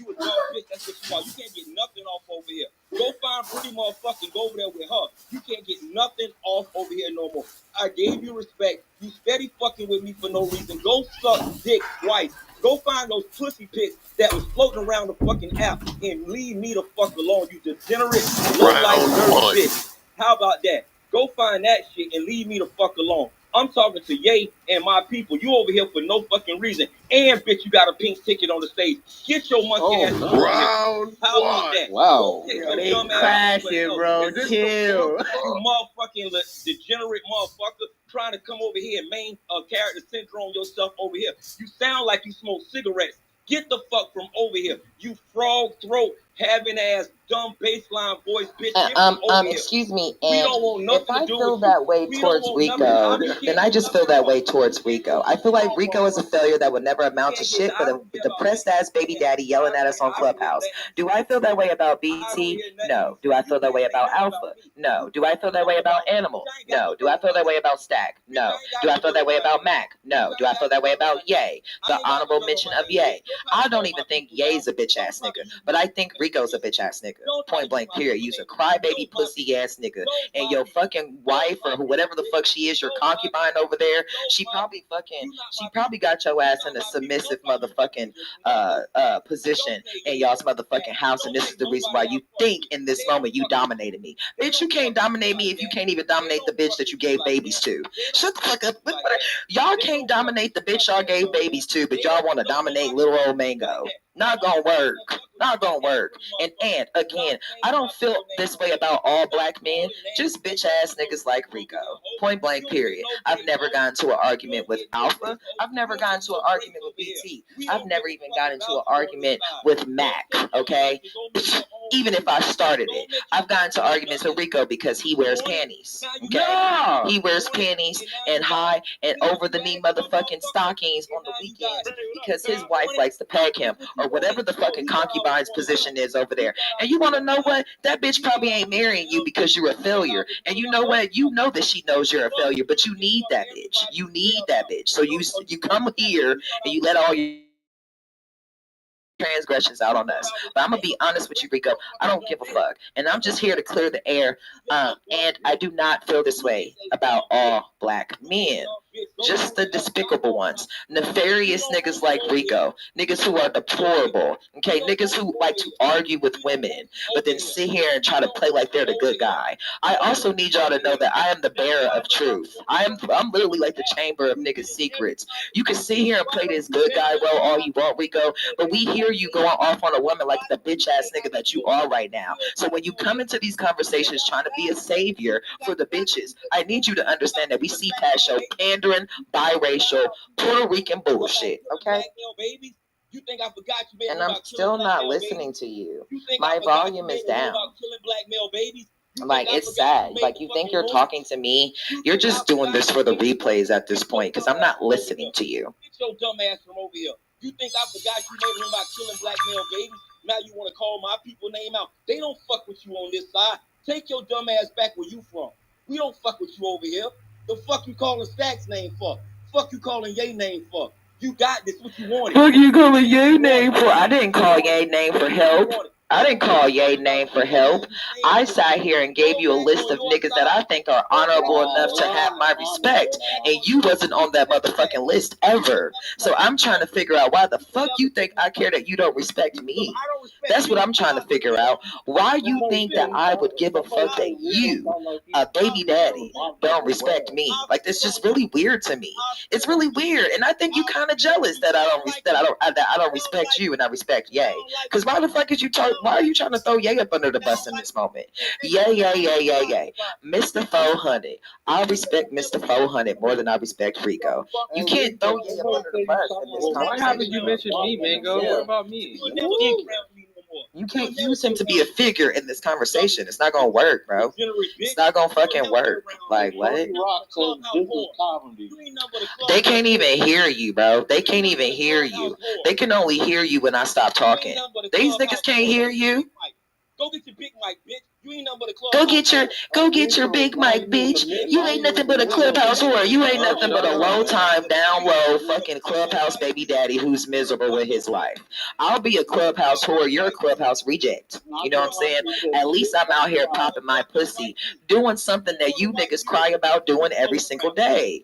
a dog bitch, that's what you are. You can't get nothing off over here. Go find pretty motherfucking, go over there with her. You can't get nothing off over here no more. I gave you respect. You steady fucking with me for no reason. Go suck dick twice. Go find those pussy pics that was floating around the fucking app and leave me the fuck alone, you degenerate, low-life, dirty bitch. How about that? Go find that shit and leave me the fuck alone. I'm talking to Ye and my people. You over here for no fucking reason. And, bitch, you got a pink ticket on the stage. Get your monkey ass over here. How about that? Wow. They crashing, bro. Chill. You motherfucking degenerate motherfucker trying to come over here and main character syndrome yourself over here. You sound like you smoke cigarettes. Get the fuck from over here. You frog throat having ass dumb baseline voice bitch. Excuse me. We don't want nothing if I to do feel with that you. way towards Rico, then I just feel that way towards Rico. I feel like Rico is a failure that would never amount to shit but a depressed ass baby daddy yelling at us on Clubhouse. Do I feel that way about BT? No. Do I feel that way about Alpha? No. Do I feel that way about Animal? No. Do I feel that way about Stack? No. Do I feel that way about Mac? No. Do I feel that way about Ye? The honorable mention of Ye. I don't even think Ye's a bitch ass nigga, but I think Rico's a bitch ass nigga. Point blank period. You's a crybaby pussy ass nigga. And your fucking wife or whatever the fuck she is, your concubine over there, she probably got your ass in a submissive motherfucking position in y'all's motherfucking house, and this is the reason why you think in this moment you dominated me. Bitch, you can't dominate me if you can't even dominate the bitch that you gave babies to. Shut the fuck up. Y'all can't dominate the bitch y'all gave babies to, but y'all want to dominate little old Mango. Not gonna work. Not gonna work. And again, I don't feel this way about all black men, just bitch ass niggas like Rico. Point blank period. I've never gotten into an argument with Alpha. I've never gotten into an argument with BT. I've never even gotten into an argument with Mac, okay? even if I started it. I've gotten into arguments with Rico because he wears panties. Okay, he wears panties and high and over the knee motherfucking stockings on the weekends because his wife likes to peg him or whatever the fucking concubine's position is over there. And you want to know what? That bitch probably ain't marrying you because you're a failure. And you know what? You know that she knows you're a failure, but you need that bitch. You need that bitch. So you come here and you let all your transgressions out on us. But I'm gonna be honest with you, Rico. I don't give a fuck, and I'm just here to clear the air. And I do not feel this way about all black men. Just the despicable ones, nefarious niggas like Rico, niggas who are deplorable, okay, niggas who like to argue with women, but then sit here and try to play like they're the good guy. I also need y'all to know that I am the bearer of truth. I'm literally like the chamber of niggas' secrets. You can sit here and play this good guy role all you want, Rico, but we hear you going off on a woman like the bitch ass nigga that you are right now. So when you come into these conversations trying to be a savior for the bitches, I need you to understand that we see past your pandering, biracial, Puerto Rican bullshit, okay? And I'm still not listening to you. My volume is down. Like, it's sad. Like, you think you're talking to me? You're just doing this for the replays at this point because I'm not listening to you. Get your dumb ass from over here. You think I forgot you made him about killing black male babies? Now you want to call my people name out. They don't fuck with you on this side. Take your dumb ass back where you from. We don't fuck with you over here. The fuck you calling Stack's name for? Fuck you calling Ye name for? You got this. What you wanted? Fuck you calling Ye name for? I didn't call Ye name for help. I didn't call Ye name for help. I sat here and gave you a list of niggas that I think are honorable enough to have my respect, and you wasn't on that motherfucking list ever. So I'm trying to figure out why the fuck you think I care that you don't respect me. That's what I'm trying to figure out. Why you think that I would give a fuck that you, a baby daddy, don't respect me? Like, that's just really weird to me. It's really weird, and I think you kind of jealous that I don't respect you and I respect Ye. Because why the fuck is you talking? Why are you trying to throw Ye up under the bus in this moment? Yay. Mr. 400. I respect Mr. 400 more than I respect Rico. You can't throw Ye up under the bus in this conversation. Why haven't you mentioned me, Mango? What about me? You can't use him to be a figure in this conversation. It's not gonna work, bro. It's not gonna fucking work. Like, what? They can't even hear you, bro. They can't even hear you. They can only hear you when I stop talking. These niggas can't hear you. Go get your big mic, bitch. You ain't nothing but a club. Go get your big mic, bitch. You ain't nothing but a Clubhouse whore. You ain't nothing but a low time, down low, fucking Clubhouse baby daddy who's miserable with his life. I'll be a Clubhouse whore. You're a Clubhouse reject. You know what I'm saying? At least I'm out here popping my pussy, doing something that you niggas cry about doing every single day.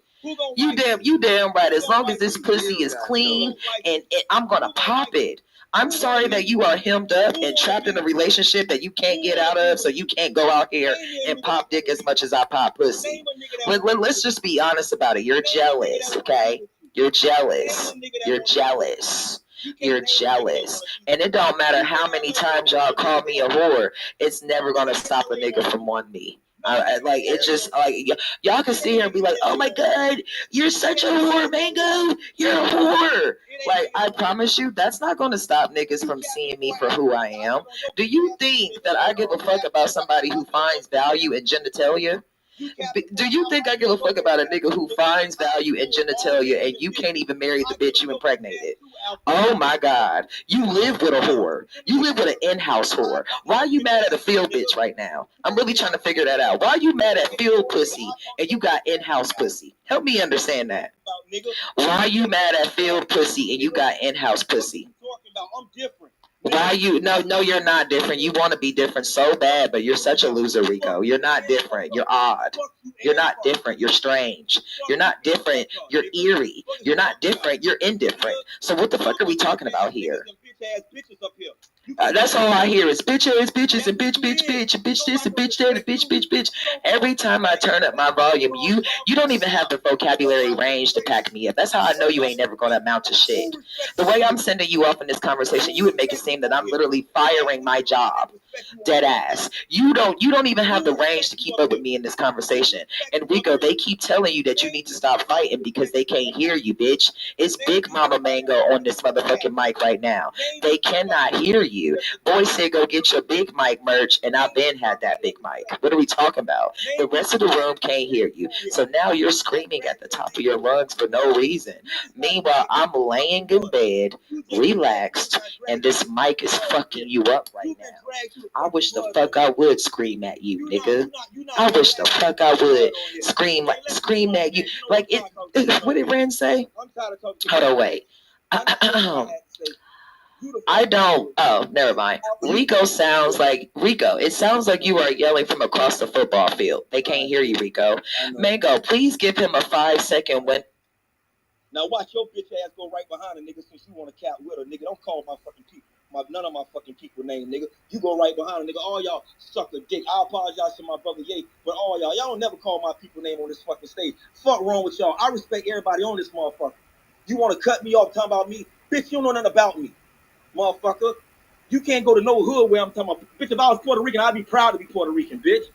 You damn right. As long as this pussy is clean and I'm gonna pop it. I'm sorry that you are hemmed up and trapped in a relationship that you can't get out of, so you can't go out here and pop dick as much as I pop pussy. Let's just be honest about it. You're jealous, okay? You're jealous. You're jealous. You're jealous. And it don't matter how many times y'all call me a whore, it's never gonna stop a nigga from wanting me. Like, it just, like, y'all can sit here and be like, oh my god, you're such a whore, Mango, you're a whore. Like, I promise you, that's not going to stop niggas from seeing me for who I am. Do you think that I give a fuck about somebody who finds value in genitalia? Do you think I give a fuck about a nigga who finds value in genitalia and you can't even marry the bitch you impregnated? Oh my god. You live with a whore. You live with an in-house whore. Why are you mad at a field bitch right now? I'm really trying to figure that out. Why are you mad at field pussy and you got in-house pussy? Help me understand that. Why are you mad at field pussy and you got in-house pussy? I'm different. Why you? No, you're not different. You want to be different so bad, but you're such a loser, Rico. You're not different. You're odd. You're not different. You're strange. You're not different. You're eerie. You're not different. You're indifferent. So what the fuck are we talking about here? That's all I hear is bitch ass bitches and bitch and bitch this and bitch that and bitch. Every time I turn up my volume, you don't even have the vocabulary range to pack me up. That's how I know you ain't never gonna amount to shit. The way I'm sending you off in this conversation, you would make it seem that I'm literally firing my job. Dead ass. You don't even have the range to keep up with me in this conversation. And Rico, they keep telling you that you need to stop fighting because they can't hear you, bitch. It's Big Mama Mango on this motherfucking mic right now. They cannot hear you. Boy said go get your big mic merch, and I've been had that big mic. What are we talking about? The rest of the room can't hear you. So now you're screaming at the top of your lungs for no reason. Meanwhile, I'm laying in bed, relaxed, and this mic is fucking you up right now. I wish the fuck I would scream at you, nigga. I wish the fuck I would scream at you. Like it what did Ren say? Hold on, wait. I don't. Oh, never mind. Rico sounds like Rico. It sounds like you are yelling from across the football field. They can't hear you, Rico. Mango, please give him a 5-second win. Now watch your bitch ass go right behind a nigga since you want to cat with her, nigga. Don't call my fucking people. None of my fucking people name, nigga. You go right behind a nigga. All y'all suck a dick. I apologize to my brother Ye, but all y'all don't never call my people name on this fucking stage. Fuck wrong with y'all. I respect everybody on this motherfucker. You want to cut me off talking about me? Bitch, you don't know nothing about me, motherfucker. You can't go to no hood where I'm talking about. Bitch, if I was Puerto Rican, I'd be proud to be Puerto Rican, bitch.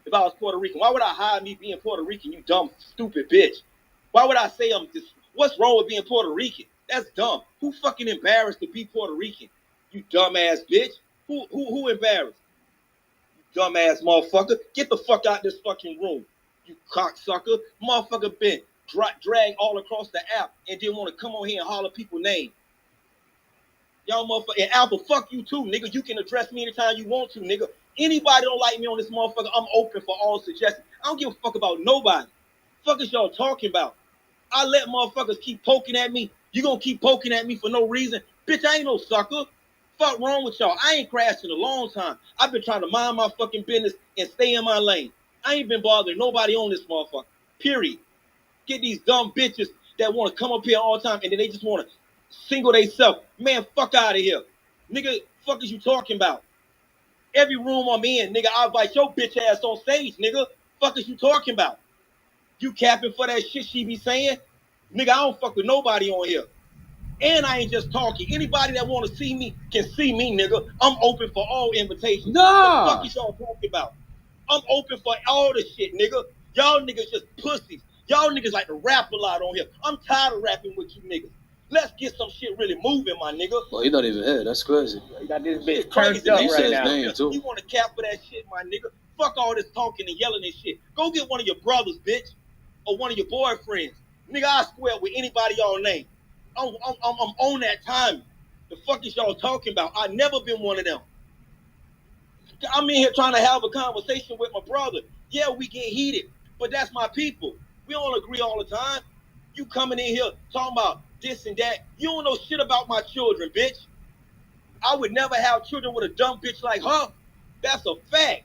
If I was Puerto Rican, why would I hide me being Puerto Rican, you dumb, stupid bitch? Why would I say I'm this? What's wrong with being Puerto Rican? That's dumb. Who fucking embarrassed to be Puerto Rican? You dumbass bitch. Who embarrassed? You dumbass motherfucker. Get the fuck out this fucking room. You cocksucker. Motherfucker been dragged all across the app and didn't want to come on here and holler people's name. Y'all motherfucker. And Alpha, fuck you too, nigga. You can address me anytime you want to, nigga. Anybody don't like me on this motherfucker, I'm open for all suggestions. I don't give a fuck about nobody. Fuck is y'all talking about? I let motherfuckers keep poking at me. You gonna keep poking at me for no reason? Bitch, I ain't no sucker. Fuck wrong with y'all? I ain't crashed in a long time. I've been trying to mind my fucking business and stay in my lane. I ain't been bothering nobody on this motherfucker. Period. Get these dumb bitches that want to come up here all the time and then they just want to single themselves. Man, fuck out of here. Nigga, fuck is you talking about? Every room I'm in, nigga, I invite your bitch ass on stage, nigga. Fuck is you talking about? You capping for that shit she be saying? Nigga, I don't fuck with nobody on here. And I ain't just talking. Anybody that want to see me can see me, nigga. I'm open for all invitations. No. What the fuck is y'all talking about? I'm open for all the shit, nigga. Y'all niggas just pussies. Y'all niggas like to rap a lot on here. I'm tired of rapping with you niggas. Let's get some shit really moving, my nigga. Well, he's not even here. That's crazy. You got this bitch Crazy, turned up nigga. right now. You want to cap for that shit, my nigga? Fuck all this talking and yelling and shit. Go get one of your brothers, bitch, or one of your boyfriends. Nigga, I swear with anybody y'all name. I'm on that time. The fuck is y'all talking about? I never been one of them. I'm in here trying to have a conversation with my brother. Yeah, we get heated, but that's my people. We don't agree all the time. You coming in here talking about this and that. You don't know shit about my children, bitch. I would never have children with a dumb bitch like her. That's a fact.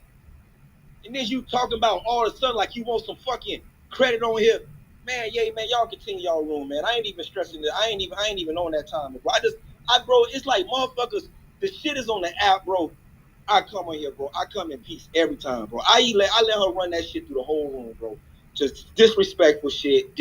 And then you talking about all of a sudden like you want some fucking credit on here. Man, yeah, man, y'all continue y'all room, man. I ain't even stressing it. I ain't even on that time, bro. Bro, it's like motherfuckers, the shit is on the app, bro. I come on here, bro. I come in peace every time, bro. I let her run that shit through the whole room, bro. Just disrespectful shit.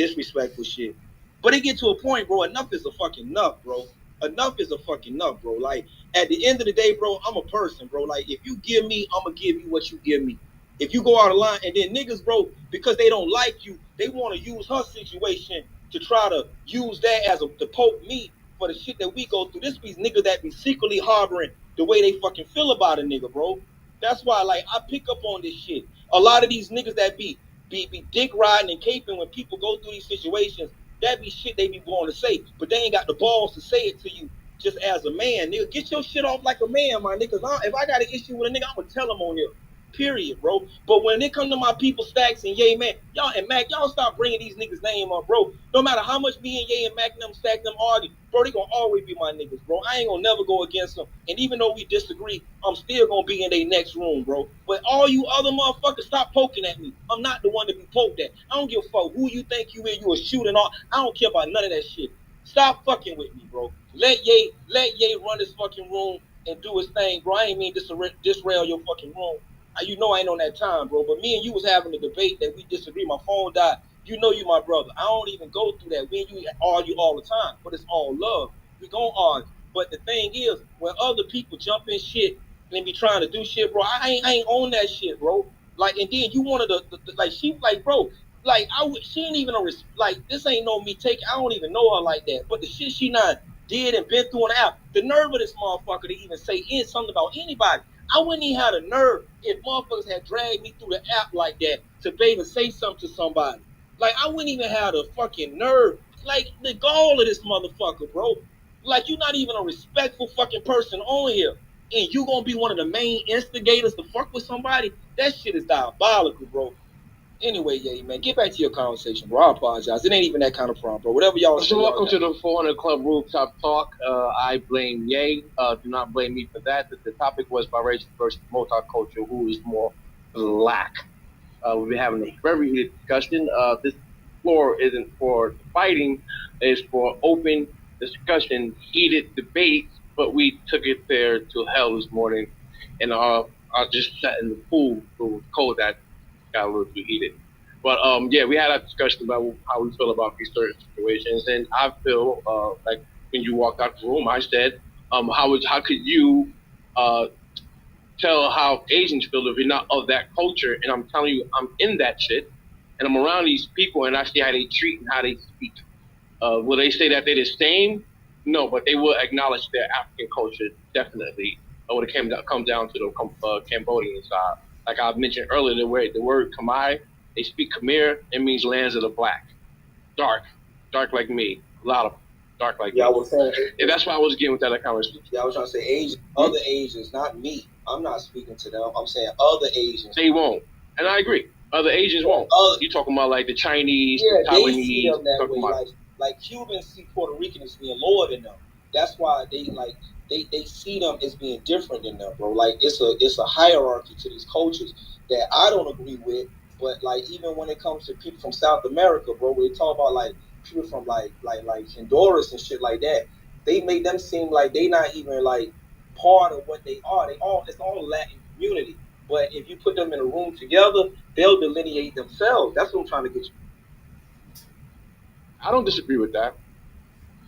But it get to a point, bro, enough is a fucking enough, bro. Enough is a fucking enough, bro. Like, at the end of the day, bro, I'm a person, bro. Like, if you give me, I'm going to give you what you give me. If you go out of line, and then niggas, bro, because they don't like you, they want to use her situation to try to use that as to poke me for the shit that we go through. This be niggas that be secretly harboring the way they fucking feel about a nigga, bro. That's why, like, I pick up on this shit. A lot of these niggas that be dick riding and caping when people go through these situations, that be shit they be born to say, but they ain't got the balls to say it to you just as a man, nigga. Get your shit off like a man, my niggas. If I got an issue with a nigga, I'm gonna tell him on here. Period, bro. But when it come to my people, Stacks and Ye, man, y'all and Mac, y'all stop bringing these niggas' name up, bro. No matter how much me and Ye and Mac and them Stack them argue, bro, they gonna always be my niggas, bro. I ain't gonna never go against them. And even though we disagree, I'm still gonna be in their next room, bro. But all you other motherfuckers, stop poking at me. I'm not the one to be poked at. I don't give a fuck who you think you is. You a shooting all. I don't care about none of that shit. Stop fucking with me, bro. Let Ye run this fucking room and do his thing, bro. I ain't mean disrail your fucking room. You know I ain't on that time, bro. But me and you was having a debate that we disagree. My phone died. You know you my brother. I don't even go through that. Me and you argue all the time, but it's all love. We gon' argue. But the thing is, when other people jump in shit and be trying to do shit, bro. I ain't on that shit, bro. Like, and then you wanted the like, she like, bro, like, she ain't even like, this ain't no me take. I don't even know her like that. But the shit she not did and been through on the app, the nerve of this motherfucker to even say something about anybody. I wouldn't even have the nerve if motherfuckers had dragged me through the app like that to be able to say something to somebody. Like, I wouldn't even have the fucking nerve, like, the gall of this motherfucker, bro. Like, you're not even a respectful fucking person on here. And you gonna be one of the main instigators to fuck with somebody? That shit is diabolical, bro. Anyway, yeah, man, get back to your conversation, bro. I apologize. It ain't even that kind of problem, bro. Whatever y'all say. So welcome to the 400 Club Rooftop Talk. I blame Ye. Do not blame me for that. The topic was biracial versus multicultural. Who is more black? We've been having a very heated discussion. This floor isn't for fighting. It's for open discussion, heated debates. But we took it there to hell this morning, and I just sat in the pool. It was cold. That got a little too heated. But yeah, we had a discussion about how we feel about these certain situations, and I feel like when you walked out the room, I said, how could you tell how Asians feel if you're not of that culture? And I'm telling you, I'm in that shit, and I'm around these people, and I see how they treat and how they speak. Will they say that they're the same? No, but they will acknowledge their African culture, definitely, when it comes down to the Cambodian side. Like I mentioned earlier, the word Khmer, they speak Khmer, it means lands of the black. Dark like me. A lot of dark like me. I was saying, and that's why I was getting with that conversation. Yeah, I was trying to say Asian, other Asians, not me. I'm not speaking to them. I'm saying other Asians. They won't. And I agree. Other Asians won't. You talking about like the Chinese, the Taiwanese. They see them that way. Like Cubans see Puerto Rican as being lower than them. That's why they see them as being different than them, bro. Like it's a hierarchy to these cultures that I don't agree with. But like even when it comes to people from South America, bro, we talk about like people from like Honduras and shit like that. They make them seem like they not even like part of what they are. It's all Latin community. But if you put them in a room together, they'll delineate themselves. That's what I'm trying to get you. I don't disagree with that.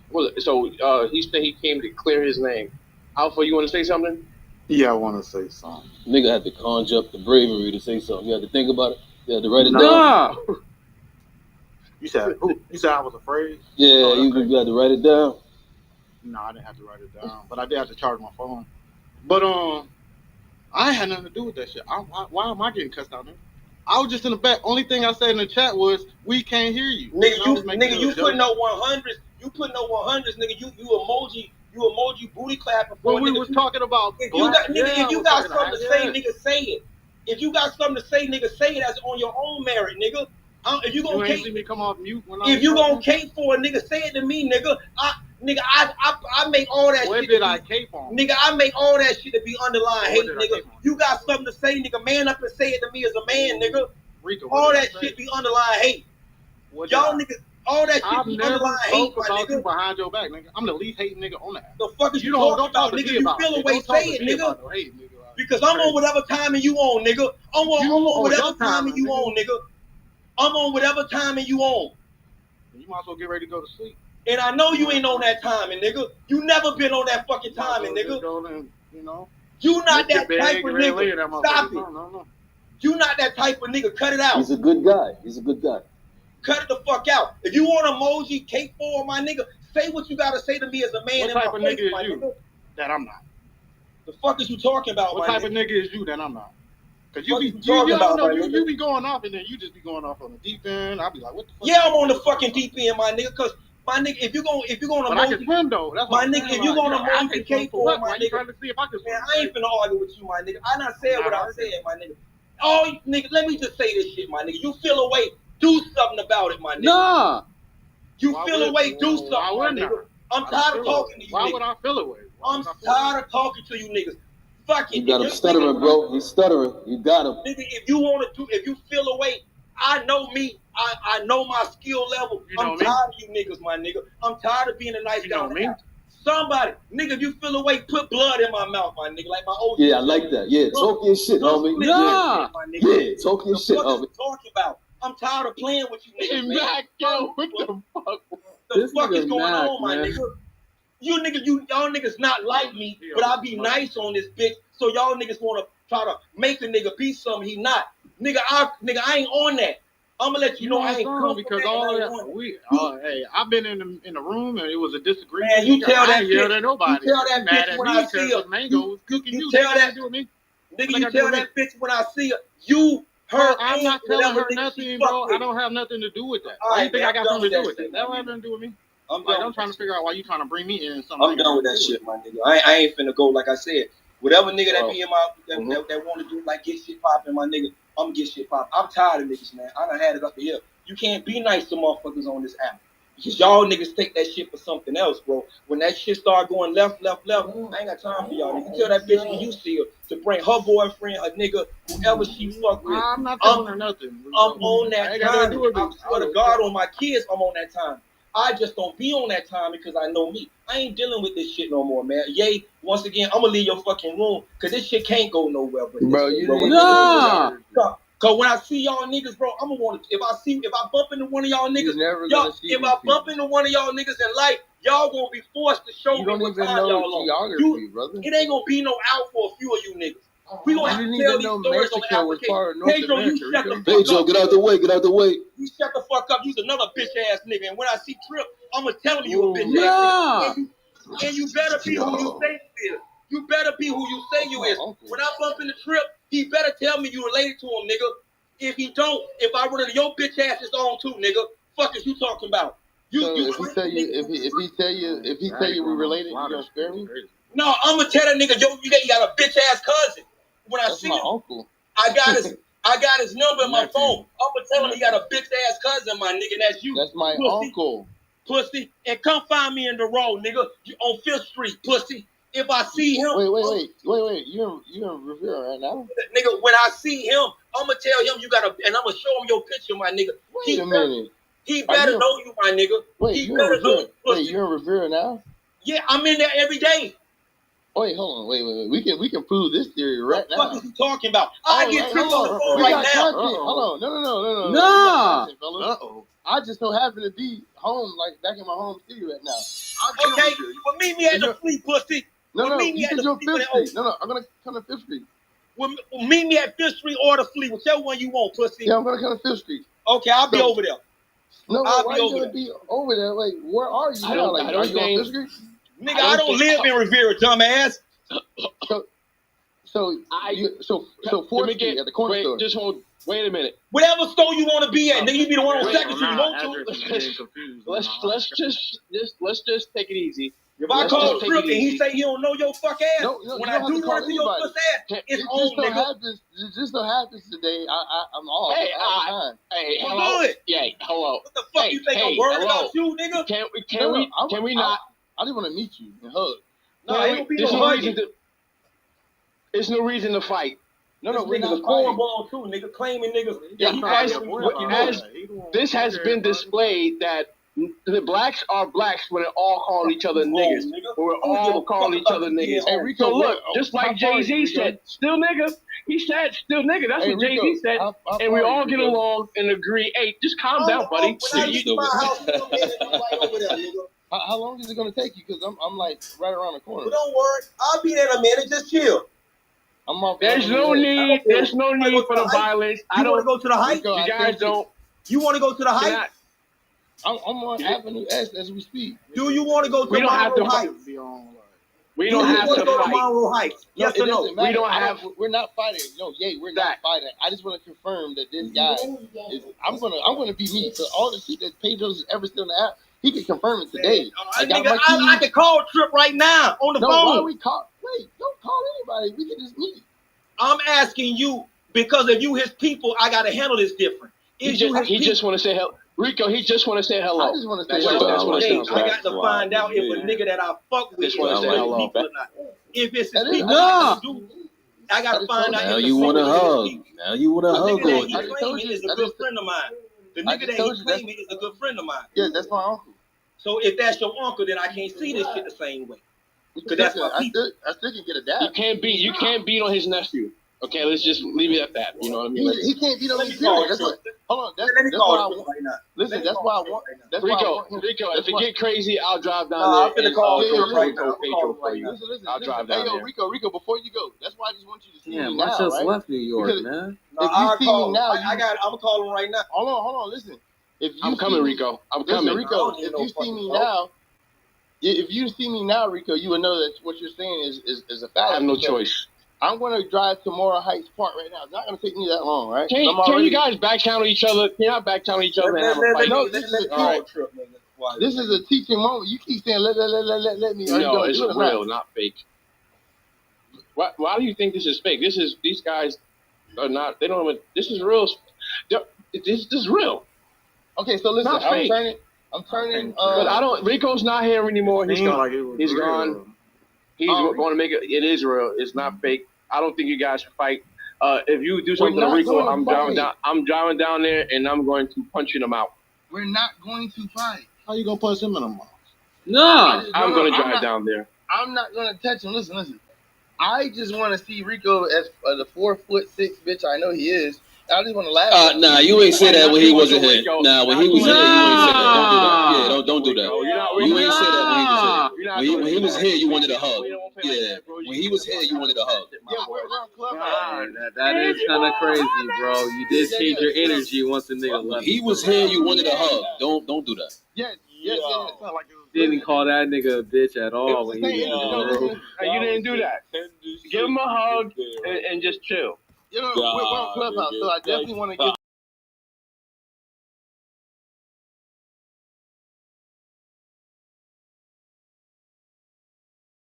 Well, so he said he came to clear his name. Alpha, you want to say something? Yeah, I want to say something. Nigga had to conjure up the bravery to say something. You had to think about it. You had to write it down. You said I was afraid? Yeah, okay. You had to write it down. No, I didn't have to write it down, but I did have to charge my phone. But I had nothing to do with that shit. Why am I getting cussed out, nigga? I was just in the back. Only thing I said in the chat was, "We can't hear you." Nigga, you put no 100s. You put no 100s, nigga. You emoji booty clapping. When we was talking about if you got something to say, nigga, say it. If you got something to say, nigga, say it. That's on your own merit, nigga. If you gonna see me come off mute when if you gonna cape for a nigga, say it to me, nigga. I make all that Where shit. Where did I cape on? Nigga, I make all that shit to be underlying hate, nigga. You got something to say, nigga. Man up and say it to me as a man, nigga. Rico, all that shit be underlying hate. Y'all niggas, all that shit be underlying hate, my nigga. You behind your back, nigga. I'm the least hating nigga on that. The fuck is you talking about, nigga? You feel a way, say it, nigga. Because I'm on whatever timing you on, nigga. I'm on whatever timing you on, nigga. I'm on whatever timing you on. You might as well get ready to go to sleep. And I know you ain't on that timing, nigga. You never been on that fucking timing, nigga. You not that type of nigga. Stop it. No. You not that type of nigga. Cut it out. He's a good guy. Cut it the fuck out. If you want emoji, K4, my nigga, say what you gotta say to me as a man. What type of nigga is you that I'm not? The fuck is you talking about, What type of nigga is you that I'm not? Cause you be going off and then you just be going off on the deep end. I'll be like, what the fuck? Yeah, I'm on the fucking deep end, my nigga. Cause my nigga, if you gonna but I can swim though. That's my nigga. If you gonna emoji K4, my nigga, trying to see if I can swim. Man, I ain't finna argue with you, my nigga. I not saying what I said, my nigga. Oh, nigga, let me just say this shit, my nigga. You feel a way, do something about it, my nigga. Nah. You feel a way, do something, my nigga. I'm tired of talking to you. Why would I feel a way? I'm tired of talking to you niggas. Fuck it. You got him stuttering, bro. He's stuttering. You got him. Nigga, if you feel a way, I know me. I know my skill level. I'm tired of you niggas, my nigga. I'm tired of being a nice guy. Somebody, nigga, if you feel a way, put blood in my mouth, my nigga. Like my old. Yeah, I like that. Yeah, talk your shit, homie. Nah. Yeah, talk your shit, homie. What talking about? I'm tired of playing with you niggas, man. Yo, what the fuck? The fuck is going on, my nigga? y'all niggas not like me, but I be nice on this bitch. So y'all niggas want to try to make a nigga be something he not. Nigga, I ain't on that. I'm gonna let you know I ain't come because hey, I've been in the room and it was a disagreement. Man, you tell that bitch. You tell that bitch when I see her. Mango you tell that. Nigga, you tell that bitch when I see her. You. I'm not telling her nothing, bro. I don't have nothing to do with that. Why you think I got something to do with that? That don't have nothing to do with me. I'm trying to figure out why you trying to bring me in. I'm done with that shit, my nigga. I ain't finna go. Like I said, whatever nigga that be in my that want to do like get shit popping, my nigga. I'm gonna get shit popping. I'm tired of niggas, man. I done had it up to here. You can't be nice to motherfuckers on this app. Because y'all niggas take that shit for something else, bro. When that shit start going left, I ain't got time for y'all niggas. Tell that bitch when you see her to bring her boyfriend, a nigga, whoever she fuck with. I'm not telling her nothing. I'm on that time. I swear to God on my kids, I'm on that time. I just don't be on that time because I know me. I ain't dealing with this shit no more, man. Yay, once again, I'm gonna leave your fucking room because this shit can't go nowhere. Cause when I see y'all niggas, bro, I'm gonna want to. If I bump into one of y'all niggas, if I bump into one of y'all niggas in life, y'all gonna be forced to show me what time y'all on. Brother. It ain't gonna be no out for a few of you niggas. We gonna have to tell these stories on the application. Pedro, you shut the fuck up. Pedro, get out the way. Get out the way. You shut the fuck up. You's another bitch ass nigga. And when I see Trip, I'm gonna tell him you a bitch ass nigga. And you better be who you say you is. You better be who you say you is. When I bump into Trip, he better tell me you related to him, nigga. If he don't, if I run into your bitch ass, it's on too, nigga. Fuck is you talking about? If he tell you we related, you gonna spare me? No, I'm gonna tell that nigga, you got a bitch ass cousin. When I see him, uncle. I got his number in my phone. I'm gonna tell him he got a bitch ass cousin, my nigga. That's you. That's my uncle. Pussy, and come find me in the road, nigga. You on 5th Street, pussy. If I see him, wait. You in Rivera right now, nigga. When I see him, I'm gonna tell him you and I'm gonna show him your picture, my nigga. Wait a minute. He better know you, my nigga. Wait, you in Rivera now? Yeah, I'm in there every day. Wait, hold on. Wait. We can prove this theory right now. What the fuck is he talking about? I get Trips on the phone right now. Hold on. No. Nah. I just so happen to be home, like back in my home city right now. Okay, well meet me at the fleet, pussy. No, you said you're 5th Street. No, I'm gonna come to 5th Street. Well, meet me at 5th Street or the fleet, whichever one you want, pussy. Yeah, I'm gonna come to 5th Street. Okay, I'll be over there. No, why are you gonna be over there? Like, where are you now? Like, are you on 5th Street? Nigga, I don't live in Rivera, dumbass. So 4th Street at the corner store. Just wait a minute. Whatever store you want to be at, nigga, you be the one on 2nd Street. Let's just take it easy. If I call Trip and he say he don't know your fuck ass, when I do run to your puss ass, it's on, nigga. It just so happens today. I'm off. Hey, hello. Yeah, hello. What the fuck you think I'm worried about you, nigga? Can we not? I just want to meet you and hug. No, ain't gonna be no hugging. There's no reason to fight. No, we're not cornball too, nigga. Claiming niggas. This has been displayed that the blacks are blacks when they all call each other niggas. We're all calling each other niggas. Hey, Rico, so look, just like Jay-Z said, still nigga. He said, still nigga. That's what Jay-Z said. And we all get along and agree. Hey, just calm down, buddy. How long is it gonna take you? Because I'm like right around the corner. But don't worry, I'll be there in a minute. Just chill. There's no need for the violence. I don't go to the Heights. You guys don't. You want to go to the Heights? I'm on Avenue S as we speak. Do you want to go to Monroe Heights? We don't have to go fight. to Monroe Heights. Yes or no? We don't have. We're not fighting. No, we're not fighting. I just want to confirm that this guy is. I'm gonna be me. So all the shit that Pedro's ever still in the app, he can confirm it today. I can call Trip right now on the phone. Why we call? Wait, don't call anybody. We can just meet. I'm asking you because if you his people, I gotta handle this different. He just want to say hello. Rico, he just want to say hello. I just want to say hello. I got to find out if a nigga that I fuck with is people or not. If it's his people, I got to find out. Now you want to hug. Now you want to hug. The nigga that he claiming is a good friend of mine. The nigga that he claiming is a good friend of mine. Yeah, that's my uncle. So if that's your uncle, then I can't see this shit the same way. Because that's my people. I still can get a dab. You can't beat on his nephew. Okay, let's just leave it at that. You know what I mean? He can't beat on me. Hold on. That's why I want. Listen, that's why I want. That's why I want him. Rico, if it get crazy, I'll drive down I'm there. finna call Pedro for you. I'll drive down there. Rico, before you go, that's why I just want you to see me watch now, us right? left New York, Because man. if you see me now, I'm calling right now. Hold on, listen. I'm coming, Rico. I'm coming. Rico, if you see me now, Rico, you would know that what you're saying is a fact. I have no choice. I'm going to drive to Moral Heights Park right now. It's not going to take me that long, right? Can you guys back channel each other? Can y'all back channel each other and have a fight? No, this is a teaching moment. You keep saying let me. No, it's real, not fake. Why do you think this is fake? These guys are not. They don't even. This is real. This is real. Okay, so listen. I'm turning. But I don't. Rico's not here anymore. He's gone. He's gone. He's going to make it. It is real. It's not fake. I don't think you guys should fight. If you do something to Rico, I'm driving down. I'm driving down there, and I'm going to punch him out. We're not going to fight. How you gonna punch him in the mouth? No, I'm going to drive down there. I'm not going to touch him. Listen. I just want to see Rico as the 4'6" bitch I know he is. I just want to laugh. Nah, you ain't say that when he wasn't here. Nah, when he was here, you ain't say that. Don't do that. Yeah, you ain't say that when he was here. When he was here, you wanted a hug. Yeah, when he was here, you wanted a hug. That is kind of crazy, bro. You did change your energy once the nigga left. When he was here, you wanted a hug. Don't do that. Yes. Didn't call that nigga a bitch at all when he was You didn't do that. Give him a hug and just chill. We're on Clubhouse, so I definitely want to give